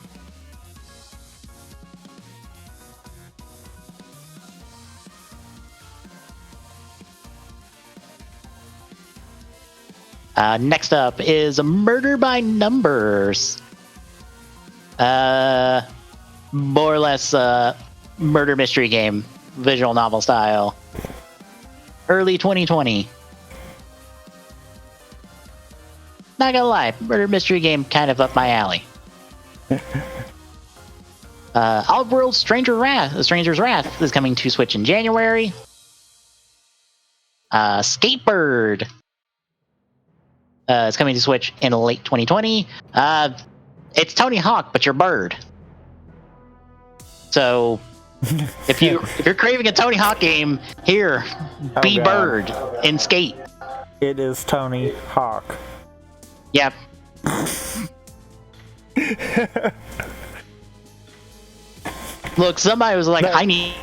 Next up is Murder by Numbers. More or less murder mystery game, visual novel style. Early 2020. Not gonna lie, murder mystery game kind of up my alley. Oddworld Stranger's Wrath is coming to Switch in January. Skatebird. It's coming to Switch in late 2020. It's Tony Hawk, but you're Bird. So, if you're craving a Tony Hawk game, here, be Bird and skate. It is Tony Hawk. Yep. Look, somebody was like, I need...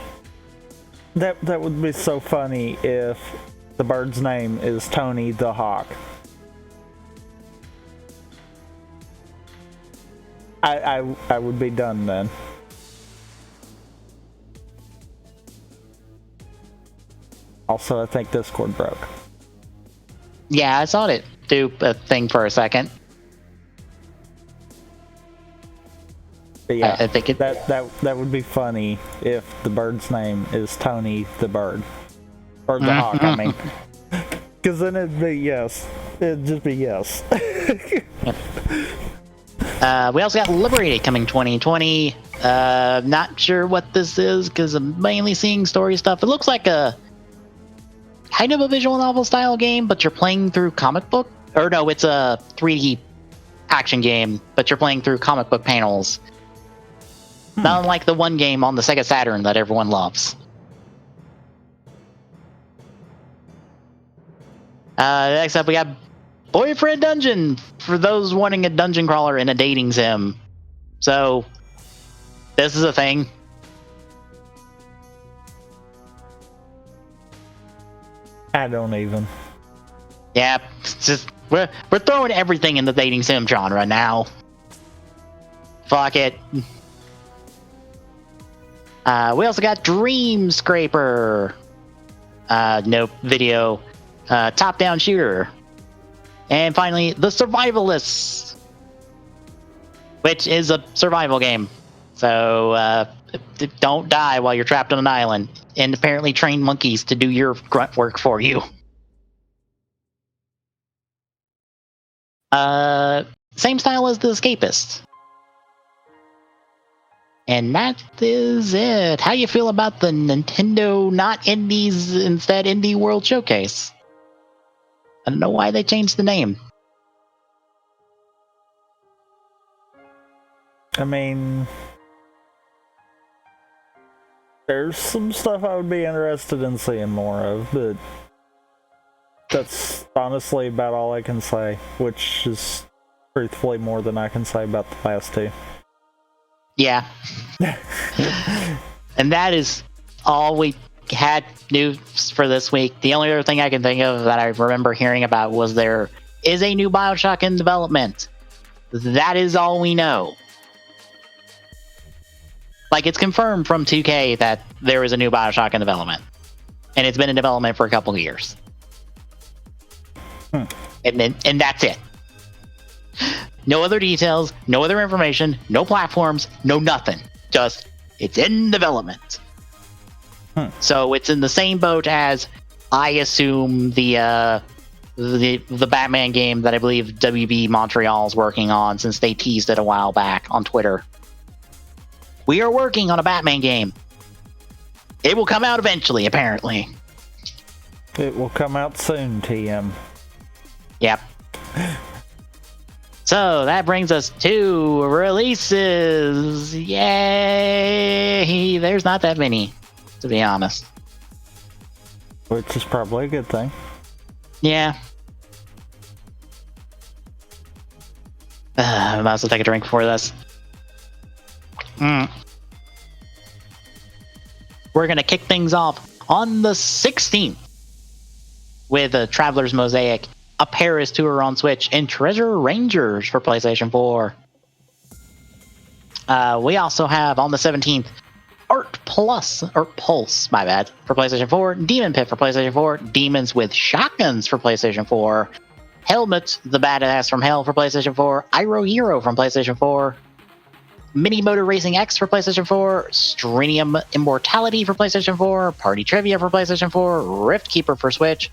That would be so funny if the bird's name is Tony the Hawk. I would be done then. Also, I think Discord broke. Yeah, I saw it do a thing for a second. But yeah, I think that would be funny if the bird's name is Tony the Bird. Or the Hawk, I mean. Because then it'd be yes. It'd just be yes. We also got Liberated coming 2020. Not sure what this is because I'm mainly seeing story stuff. It looks like a kind of a visual novel style game, but you're playing through comic book. Or no, it's a 3D action game, but you're playing through comic book panels. Not unlike the one game on the Sega Saturn that everyone loves. Next up, we got Boyfriend Dungeon for those wanting a dungeon crawler in a dating sim. So, this is a thing. I don't even. Yeah, it's just we're throwing everything in the dating sim genre now. Fuck it. We also got Dream Scraper. No video. Top-down shooter. And finally, The Survivalists. which is a survival game. So don't die while you're trapped on an island, and apparently train monkeys to do your grunt work for you. Same style as The Escapist. And that is it. How you feel about the Nintendo Not Indies Instead Indie World Showcase? I don't know why they changed the name. I mean, there's some stuff I would be interested in seeing more of, but that's honestly about all I can say, which is truthfully more than I can say about the last two. Yeah. And that is all we had news for this week. The only other thing I can think of that I remember hearing about was there is a new BioShock in development. That is all we know. Like, it's confirmed from 2K that there is a new BioShock in development. And it's been in development for a couple of years. And that's it. No other details, no other information, no platforms, no nothing. Just, it's in development. So it's in the same boat as, I assume, the Batman game that I believe WB Montreal is working on, since they teased it a while back on Twitter. We are working on a Batman game. It will come out eventually, apparently. It will come out soon, TM. Yep. So that brings us to releases. Yay! There's not that many, to be honest. Which is probably a good thing. Yeah. I might as well take a drink before this. We're going to kick things off on the 16th with a Traveler's Mosaic, a Paris Tour on Switch, and Treasure Rangers for PlayStation 4. We also have on the 17th Art Pulse, for PlayStation 4, Demon Pit for PlayStation 4, Demons with Shotguns for PlayStation 4, Helmet, the Badass from Hell for PlayStation 4, Iroh Hero from PlayStation 4, Mini Motor Racing X for PlayStation 4, Strenium Immortality for PlayStation 4, Party Trivia for PlayStation 4, Rift Keeper for Switch,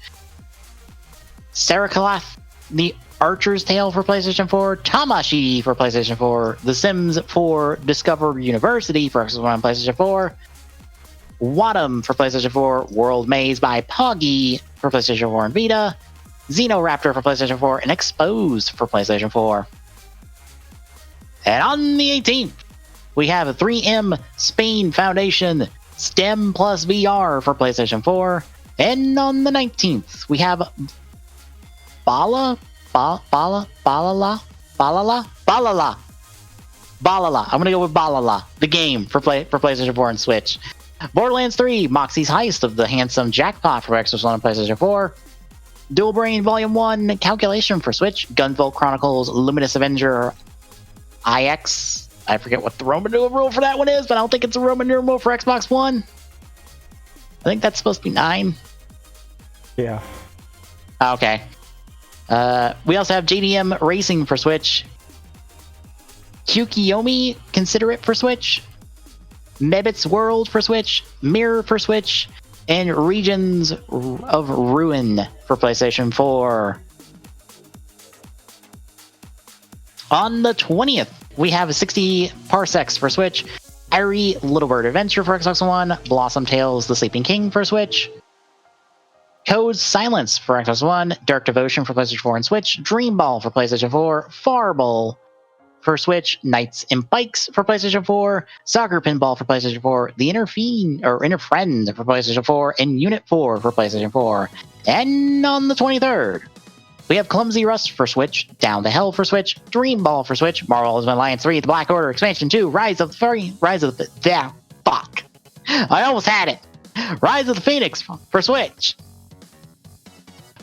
Sarah the Archer's Tale for PlayStation 4, Tamashi for PlayStation 4, The Sims 4 Discover University for Xbox One and PlayStation 4, Wadum for PlayStation 4, World Maze by Poggy for PlayStation 4 and Vita, Xenoraptor for PlayStation 4, and Exposed for PlayStation 4. And on the 18th, we have a 3M Spain Foundation STEM Plus VR for PlayStation 4. And on the 19th, we have Balala. I'm gonna go with Balala, the game for PlayStation 4 and Switch. Borderlands 3, Moxie's Heist of the Handsome Jackpot for Xbox One and PlayStation 4. Dual Brain Volume 1, Calculation for Switch. Gunvolt Chronicles Luminous Avenger IX. I forget what the Roman numeral for that one is, but I don't think it's a Roman numeral for Xbox One. I think that's supposed to be 9. Yeah. Okay. We also have JDM Racing for Switch, Kyukiyomi Considerate for Switch, Mebbit's World for Switch, Mirror for Switch, and Regions of Ruin for PlayStation 4. On the 20th, we have 60 Parsecs for Switch, Irie Little Bird Adventure for Xbox One, Blossom Tales The Sleeping King for Switch, Code's Silence for Xbox One, Dark Devotion for PlayStation 4 and Switch, Dream Ball for PlayStation 4, Farball for Switch, Knights and Bikes for PlayStation 4, Soccer Pinball for PlayStation 4, The Inner Friend for PlayStation 4, and Unit 4 for PlayStation 4. And on the 23rd, we have Clumsy Rust for Switch, Down to Hell for Switch, Dream Ball for Switch, Marvel Ultimate Alliance 3, The Black Order Expansion 2, Rise of the I almost had it. Rise of the Phoenix for Switch.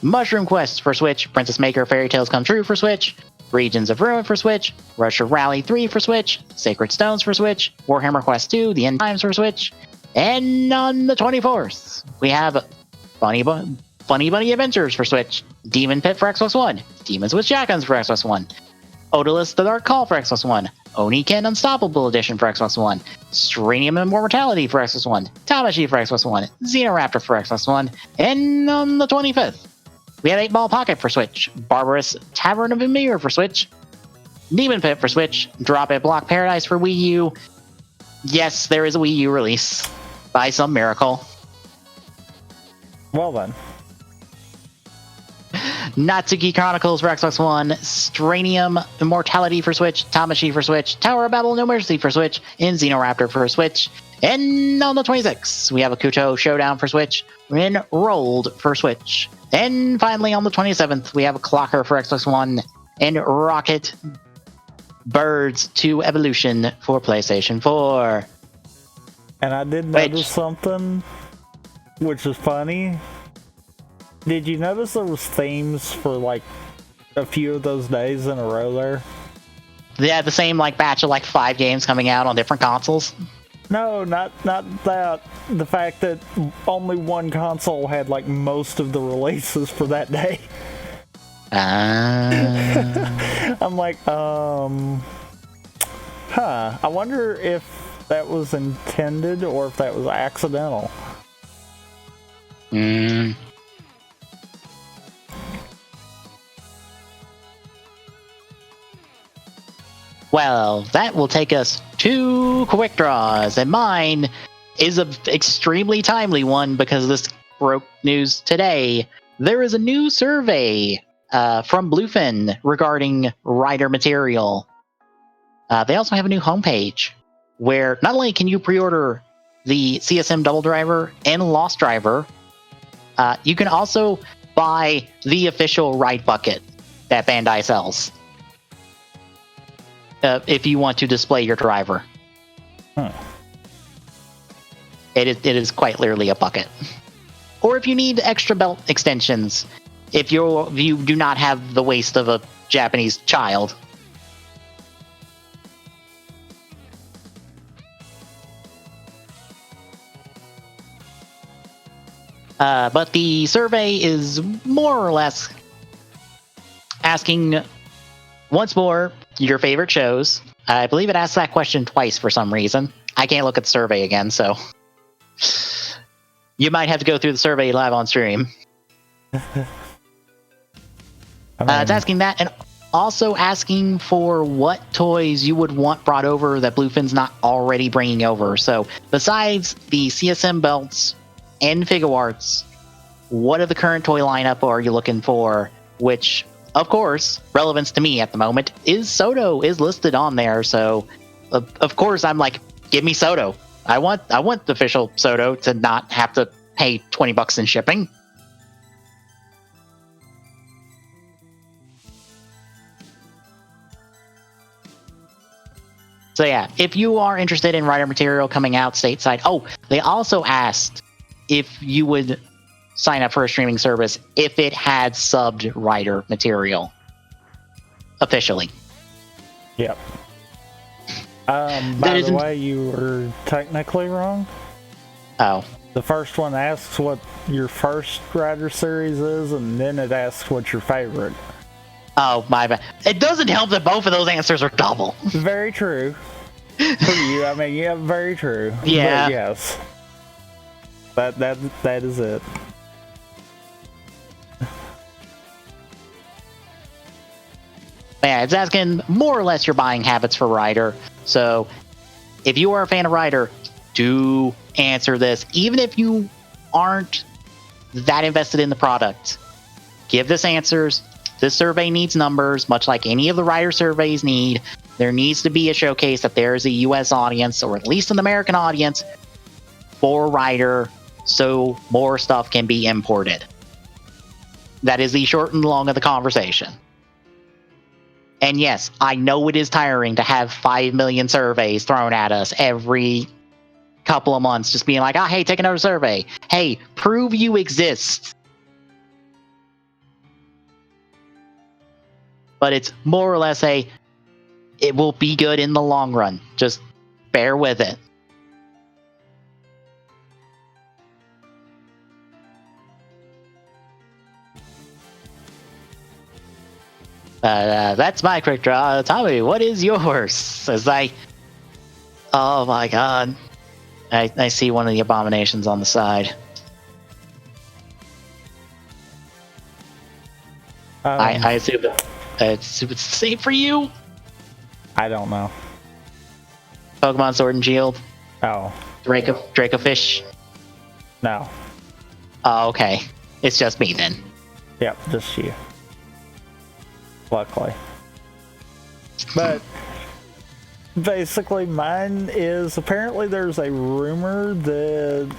Mushroom Quest for Switch, Princess Maker Fairy Tales Come True for Switch, Regions of Ruin for Switch, Russia Rally 3 for Switch, Sacred Stones for Switch, Warhammer Quest 2, The End Times for Switch, and on the 24th, we have Funny Bunny Adventures for Switch, Demon Pit for Xbox One, Demons with Shotguns for Xbox One, Odalus the Dark Call for Xbox One, Oniken Unstoppable Edition for Xbox One, Stranium Immortality for Xbox One, Tamashi for Xbox One, Xenoraptor for Xbox One, and on the 25th, we have 8 Ball Pocket for Switch, Barbarous Tavern of Emir for Switch, Demon Pit for Switch, Drop It Block Paradise for Wii U. Yes, there is a Wii U release by some miracle. Well then. Natsuki Chronicles for Xbox One, Stranium Immortality for Switch, Tamashi for Switch, Tower of Babel No Mercy for Switch, and Xenoraptor for Switch. And on the 26th, we have Akuto Showdown for Switch, Enrolled for Switch. And finally, on the 27th, we have Clocker for Xbox One, and Rocket Birds 2 Evolution for PlayStation 4. And I did notice something, which is funny. Did you notice there was themes for like a few of those days in a row there? Yeah, the same like batch of like 5 games coming out on different consoles. No, not that. The fact that only one console had like most of the releases for that day. I'm like, I wonder if that was intended or if that was accidental. Well, that will take us to quick draws, and mine is an extremely timely one because this broke news today. There is a new survey from Bluefin regarding rider material. They also have a new homepage where not only can you pre-order the CSM Double Driver and Lost Driver, you can also buy the official ride bucket that Bandai sells. If you want to display your driver. It is quite literally a bucket. Or if you need extra belt extensions, if you do not have the waist of a Japanese child. But the survey is more or less asking once more your favorite shows. I believe it asked that question twice for some reason. I can't look at the survey again, so you might have to go through the survey live on stream. It's asking that, and also asking for what toys you would want brought over that Bluefin's not already bringing over. So besides the CSM belts and Figuarts, what of the current toy lineup are you looking for? Which, of course, relevance to me at the moment is Soto is listed on there. So of course I'm like, give me Soto. I want the official Soto to not have to pay $20 in shipping. So yeah, if you are interested in rider material coming out stateside, they also asked if you would sign up for a streaming service if it had subbed rider material officially. Yep. By the way, you were technically wrong. Oh. The first one asks what your first rider series is, and then it asks what's your favorite. Oh, my bad. It doesn't help that both of those answers are double. Very true. For you, I mean, yeah, very true. Yeah. But yes. That is it. Yeah, it's asking more or less your buying habits for Rider. So, if you are a fan of Rider, do answer this. Even if you aren't that invested in the product, give this answers. This survey needs numbers, much like any of the Rider surveys need. There needs to be a showcase that there is a US audience, or at least an American audience, for Rider, so more stuff can be imported. That is the short and long of the conversation. And yes, I know it is tiring to have 5 million surveys thrown at us every couple of months, just being like, hey, take another survey. Hey, prove you exist. But it's more or less it will be good in the long run. Just bear with it. That's my quick draw. Tommy, what is yours? As oh my god, I see one of the abominations on the side. I assume it's the same for you. I don't know. Pokemon Sword and Shield. Oh. Draco Fish. No. Oh, okay. It's just me then. Yep, just you. Luckily. But basically mine is apparently there's a rumor that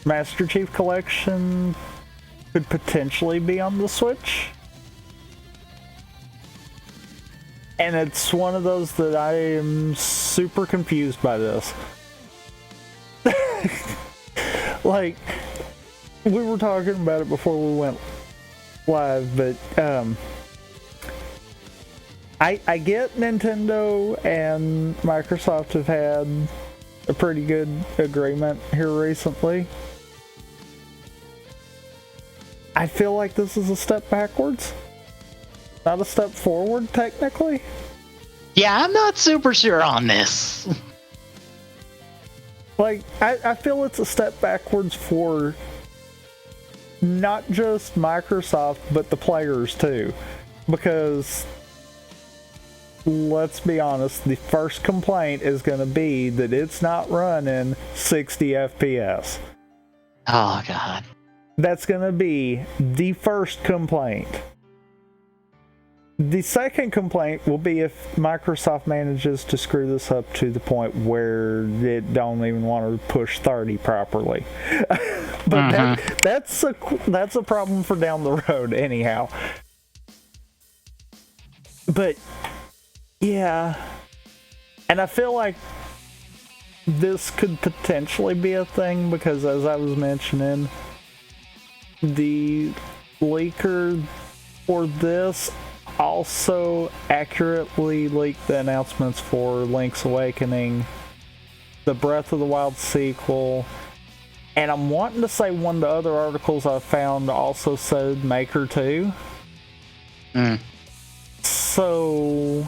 Master Chief Collection could potentially be on the Switch. And it's one of those that I am super confused by this. Like, we were talking about it before we went live, but I get Nintendo and Microsoft have had a pretty good agreement here recently. I feel like this is a step backwards, not a step forward, technically. Yeah, I'm not super sure on this. Like, I feel it's a step backwards for not just Microsoft, but the players too. Because, let's be honest, the first complaint is going to be that it's not running 60 FPS. Oh, God. That's going to be the first complaint. The second complaint will be if Microsoft manages to screw this up to the point where it don't even want to push 30 properly. But that's a problem for down the road anyhow. But yeah, and I feel like this could potentially be a thing because, as I was mentioning, the leaker for this also accurately leaked the announcements for Link's Awakening, the Breath of the Wild sequel, and I'm wanting to say one of the other articles I found also said Maker 2. So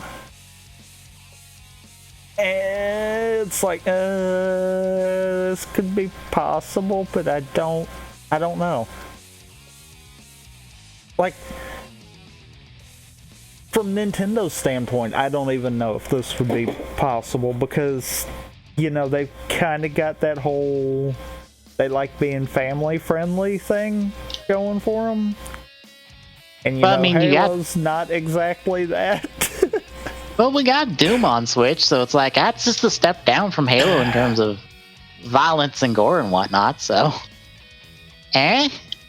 it's like this could be possible, but I don't know. Like, from Nintendo's standpoint, I don't even know if this would be possible because, you know, they've kind of got that whole they like being family friendly thing going for them. And you know, I mean, Halo's not exactly that. Well, we got Doom on Switch, so it's like that's just a step down from Halo in terms of violence and gore and whatnot, so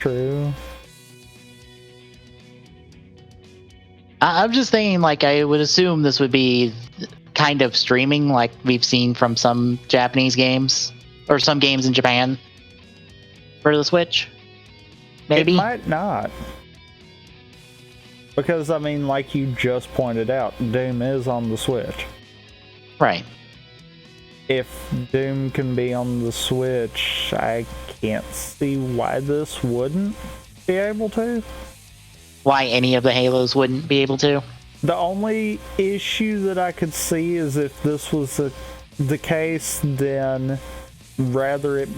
True. I'm just thinking, like, I would assume this would be kind of streaming like we've seen from some Japanese games, or some games in Japan for the Switch. Maybe? It might not. Because, I mean, like you just pointed out, Doom is on the Switch. Right. If Doom can be on the Switch, I can't see why this wouldn't be able to. Why any of the Halos wouldn't be able to? The only issue that I could see is if this was the case, then rather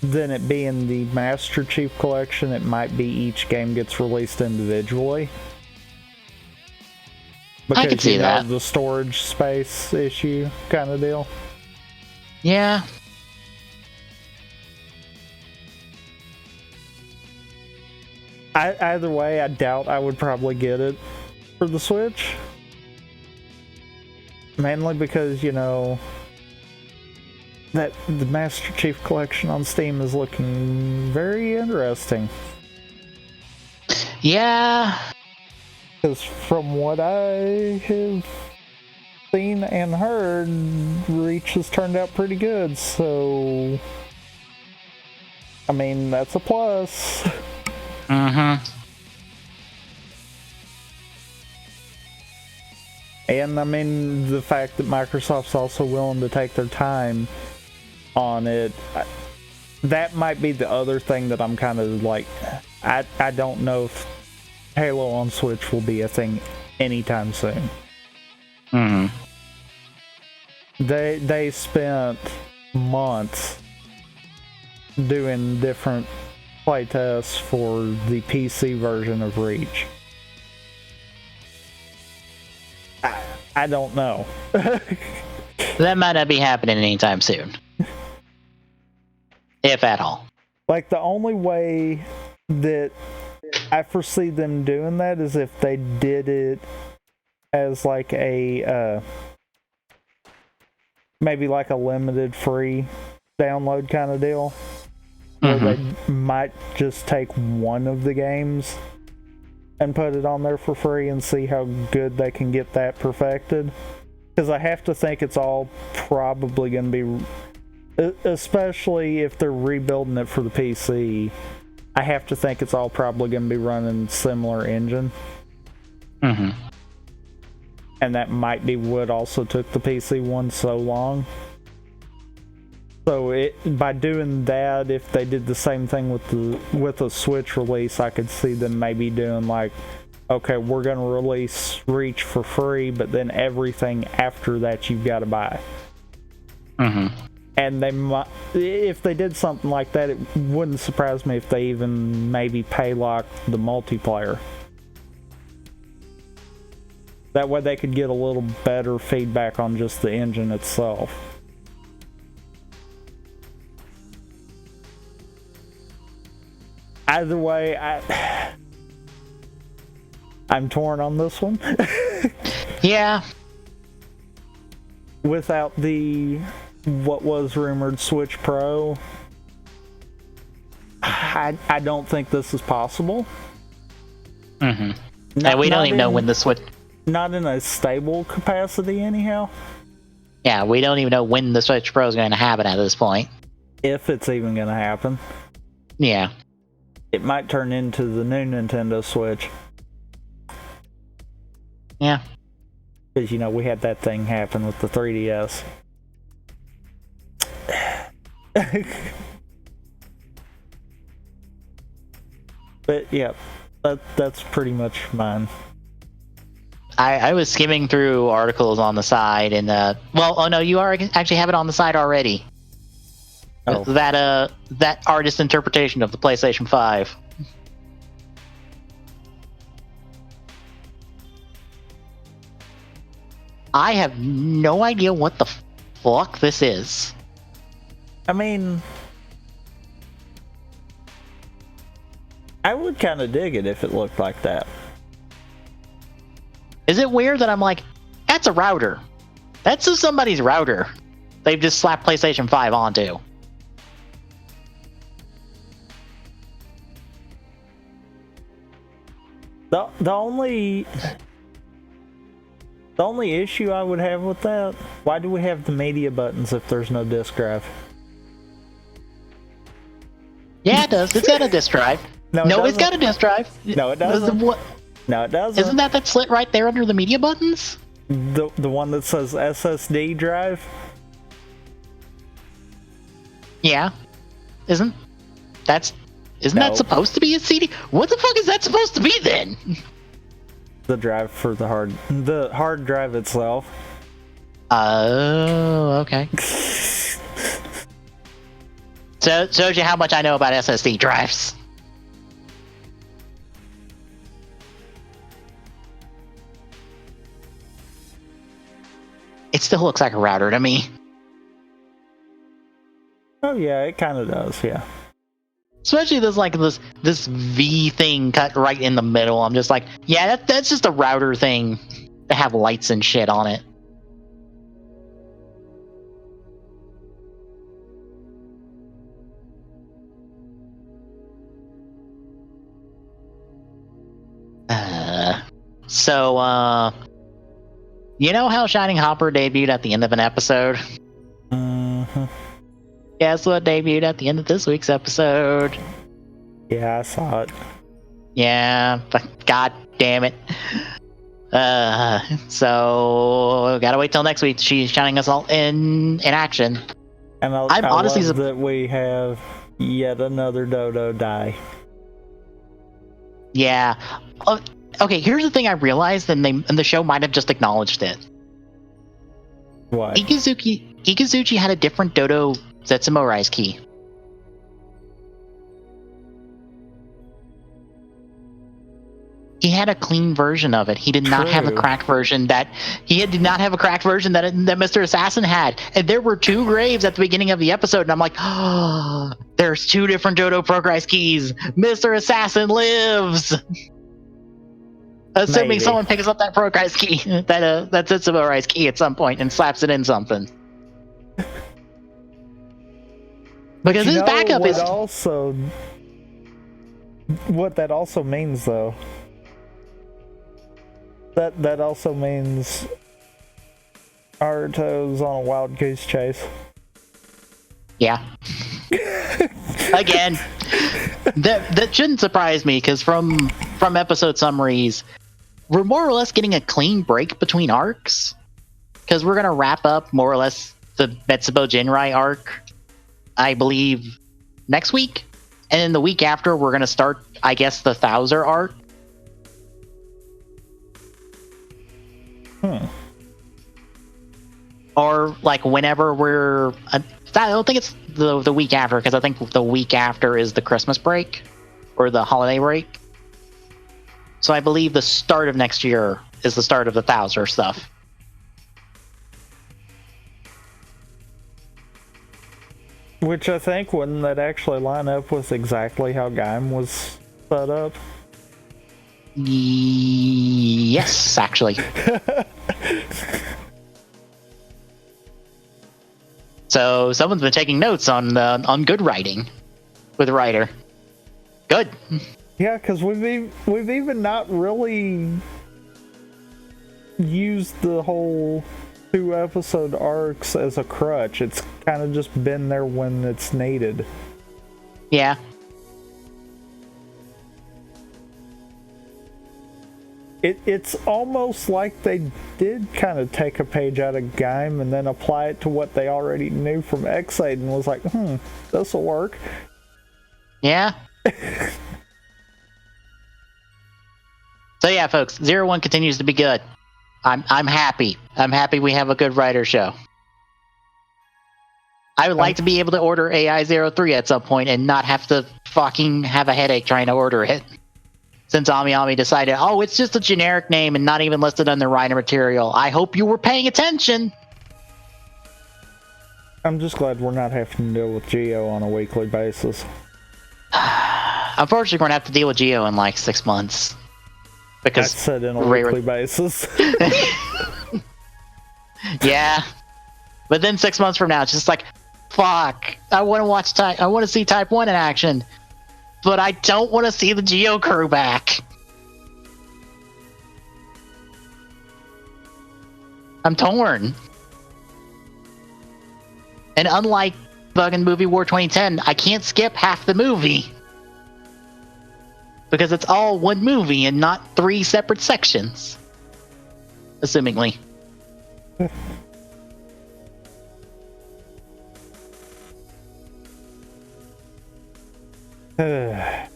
than it being the Master Chief Collection, it might be each game gets released individually. Because, I could see that. The storage space issue kind of deal. Yeah. Either way, I doubt I would probably get it for the Switch. Mainly because, you know, that the Master Chief Collection on Steam is looking very interesting. Yeah. Because from what I have seen and heard, Reach has turned out pretty good, so I mean, that's a plus. And I mean, the fact that Microsoft's also willing to take their time on it, that might be the other thing that I'm kind of like, I don't know if Halo on Switch will be a thing anytime soon. Hmm. They spent months doing different playtests for the PC version of Reach. I don't know. That might not be happening anytime soon. If at all. Like, the only way that I foresee them doing that is if they did it as like a maybe like a limited free download kind of deal, where they might just take one of the games and put it on there for free and see how good they can get that perfected. Because I have to think it's all probably going to be, especially if they're rebuilding it for the PC, I have to think it's all probably going to be running similar engine. Mm-hmm. And that might be what also took the PC one so long. So by doing that, if they did the same thing with the Switch release, I could see them maybe doing like, okay, we're going to release Reach for free, but then everything after that you've got to buy. Mm-hmm. And they might, if they did something like that, it wouldn't surprise me if they even maybe pay lock the multiplayer. That way they could get a little better feedback on just the engine itself. Either way, I'm torn on this one. Yeah. Without the, what was rumored, Switch Pro, I don't think this is possible. Mm-hmm. And we don't even know when the Switch... Not in a stable capacity, anyhow. Yeah, we don't even know when the Switch Pro is going to happen at this point. If it's even going to happen. Yeah. It might turn into the new Nintendo Switch. Yeah. Because, we had that thing happen with the 3DS. But, yeah, that's pretty much mine. I was skimming through articles on the side, and you actually have it on the side already. Oh. That artist interpretation of the PlayStation 5. I have no idea what the fuck this is. I mean, I would kind of dig it if it looked like that. Is it weird that I'm like, that's a router? That's just somebody's router. They've just slapped PlayStation 5 onto. The only issue I would have with that, why do we have the media buttons if there's no disk drive? Yeah, it does. It's got a disk drive. No, it's got a disk drive. No, it doesn't. No, it doesn't. Isn't that slit right there under the media buttons? The one that says SSD drive? Yeah. Isn't that supposed to be a CD? What the fuck is that supposed to be then? The drive for the hard drive itself. Oh, okay. So it shows you how much I know about SSD drives. It still looks like a router to me. Oh yeah, it kind of does, yeah. Especially this V thing cut right in the middle. I'm just like, yeah, that's just a router thing to have lights and shit on it. You know how Shining Hopper debuted at the end of an episode? Mm-hmm. Guess what debuted at the end of this week's episode? Yeah, I saw it. Yeah, but god damn it. So gotta wait till next week. She's shining us all in action. And I'm honestly love that we have yet another Dodo die. Yeah. Okay, here's the thing I realized, and the show might have just acknowledged it. What? Ikazuchi had a different Dodo Zetsumo Rise key. He had a clean version of it. He did not have a cracked version that Mr. Assassin had. And there were 2 graves at the beginning of the episode, and I'm like, oh, there's 2 different Dodo Progress keys. Mr. Assassin lives. Assuming Maybe. Someone picks up that Progress key, that Zetsumo Rise key at some point and slaps it in something. Because his backup is also what that also means though. That also means Naruto's on a wild goose chase. Yeah. Again, that shouldn't surprise me, because from episode summaries, we're more or less getting a clean break between arcs. Because we're gonna wrap up more or less the Metsubo Jinrai arc, I believe, next week, and then the week after we're gonna start, I guess, the Thouser arc. Or like whenever we're, I don't think it's the week after, because I think the week after is the Christmas break or the holiday break. So I believe the start of next year is the start of the Thouser stuff. Which I think wouldn't that actually line up with exactly how Gaim was set up? Yes, actually. So someone's been taking notes on good writing with the writer. Good. Yeah, because we've even not really used the whole 2 episode arcs as a crutch. It's kind of just been there when it's needed. Yeah. It's almost like they did kind of take a page out of Gaim and then apply it to what they already knew from X8 and was like, this'll work. Yeah. So yeah, folks, 01 continues to be good. I'm happy. I'm happy we have a good writer show. I would like to be able to order AI03 at some point and not have to fucking have a headache trying to order it. Since Ami decided, it's just a generic name and not even listed on the writer material. I hope you were paying attention. I'm just glad we're not having to deal with Geo on a weekly basis. Unfortunately, we're going to have to deal with Geo in like 6 months. Because I said in a weekly basis. Yeah. But then 6 months from now, it's just like, fuck. I want to see Type 1 in action. But I don't want to see the Geo crew back. I'm torn. And unlike fucking Movie War 2010, I can't skip half the movie. Because it's all one movie and not 3 separate sections. Assumingly. But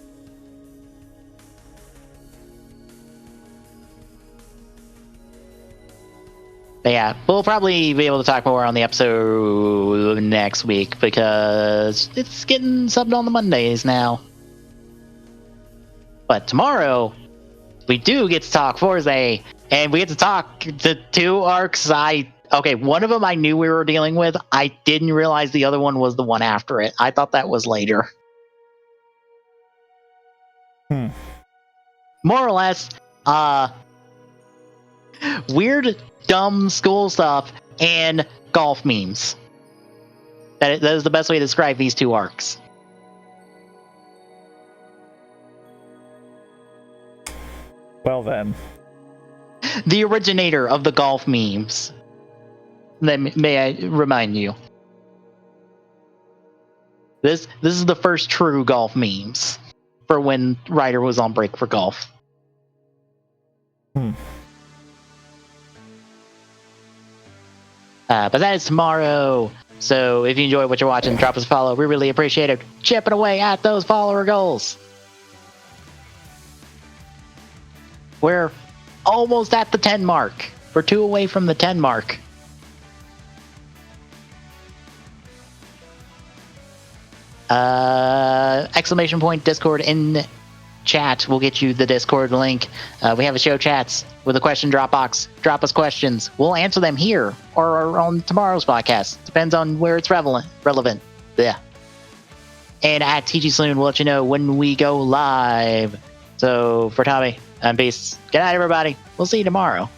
yeah, we'll probably be able to talk more on the episode next week, because it's getting subbed on the Mondays now. But tomorrow, we do get to talk Forze, and we get to talk the 2 arcs. One of them I knew we were dealing with. I didn't realize the other one was the one after it. I thought that was later. More or less, weird, dumb school stuff and golf memes. That is the best way to describe these 2 arcs. Well then. The originator of the golf memes. May I remind you. This is the first true golf memes for when Ryder was on break for golf. But that is tomorrow. So if you enjoy what you're watching, drop us a follow. We really appreciate it. Chipping away at those follower goals. We're almost at the 10 mark. We're 2 away from the 10 mark. Exclamation point Discord in chat will get you the Discord link. We have a show chats with a question drop box. Drop us questions. We'll answer them here or on tomorrow's podcast. Depends on where it's relevant. Yeah. And at TG Saloon, we'll let you know when we go live. So for Tommy, I'm Beast. Good night, everybody. We'll see you tomorrow.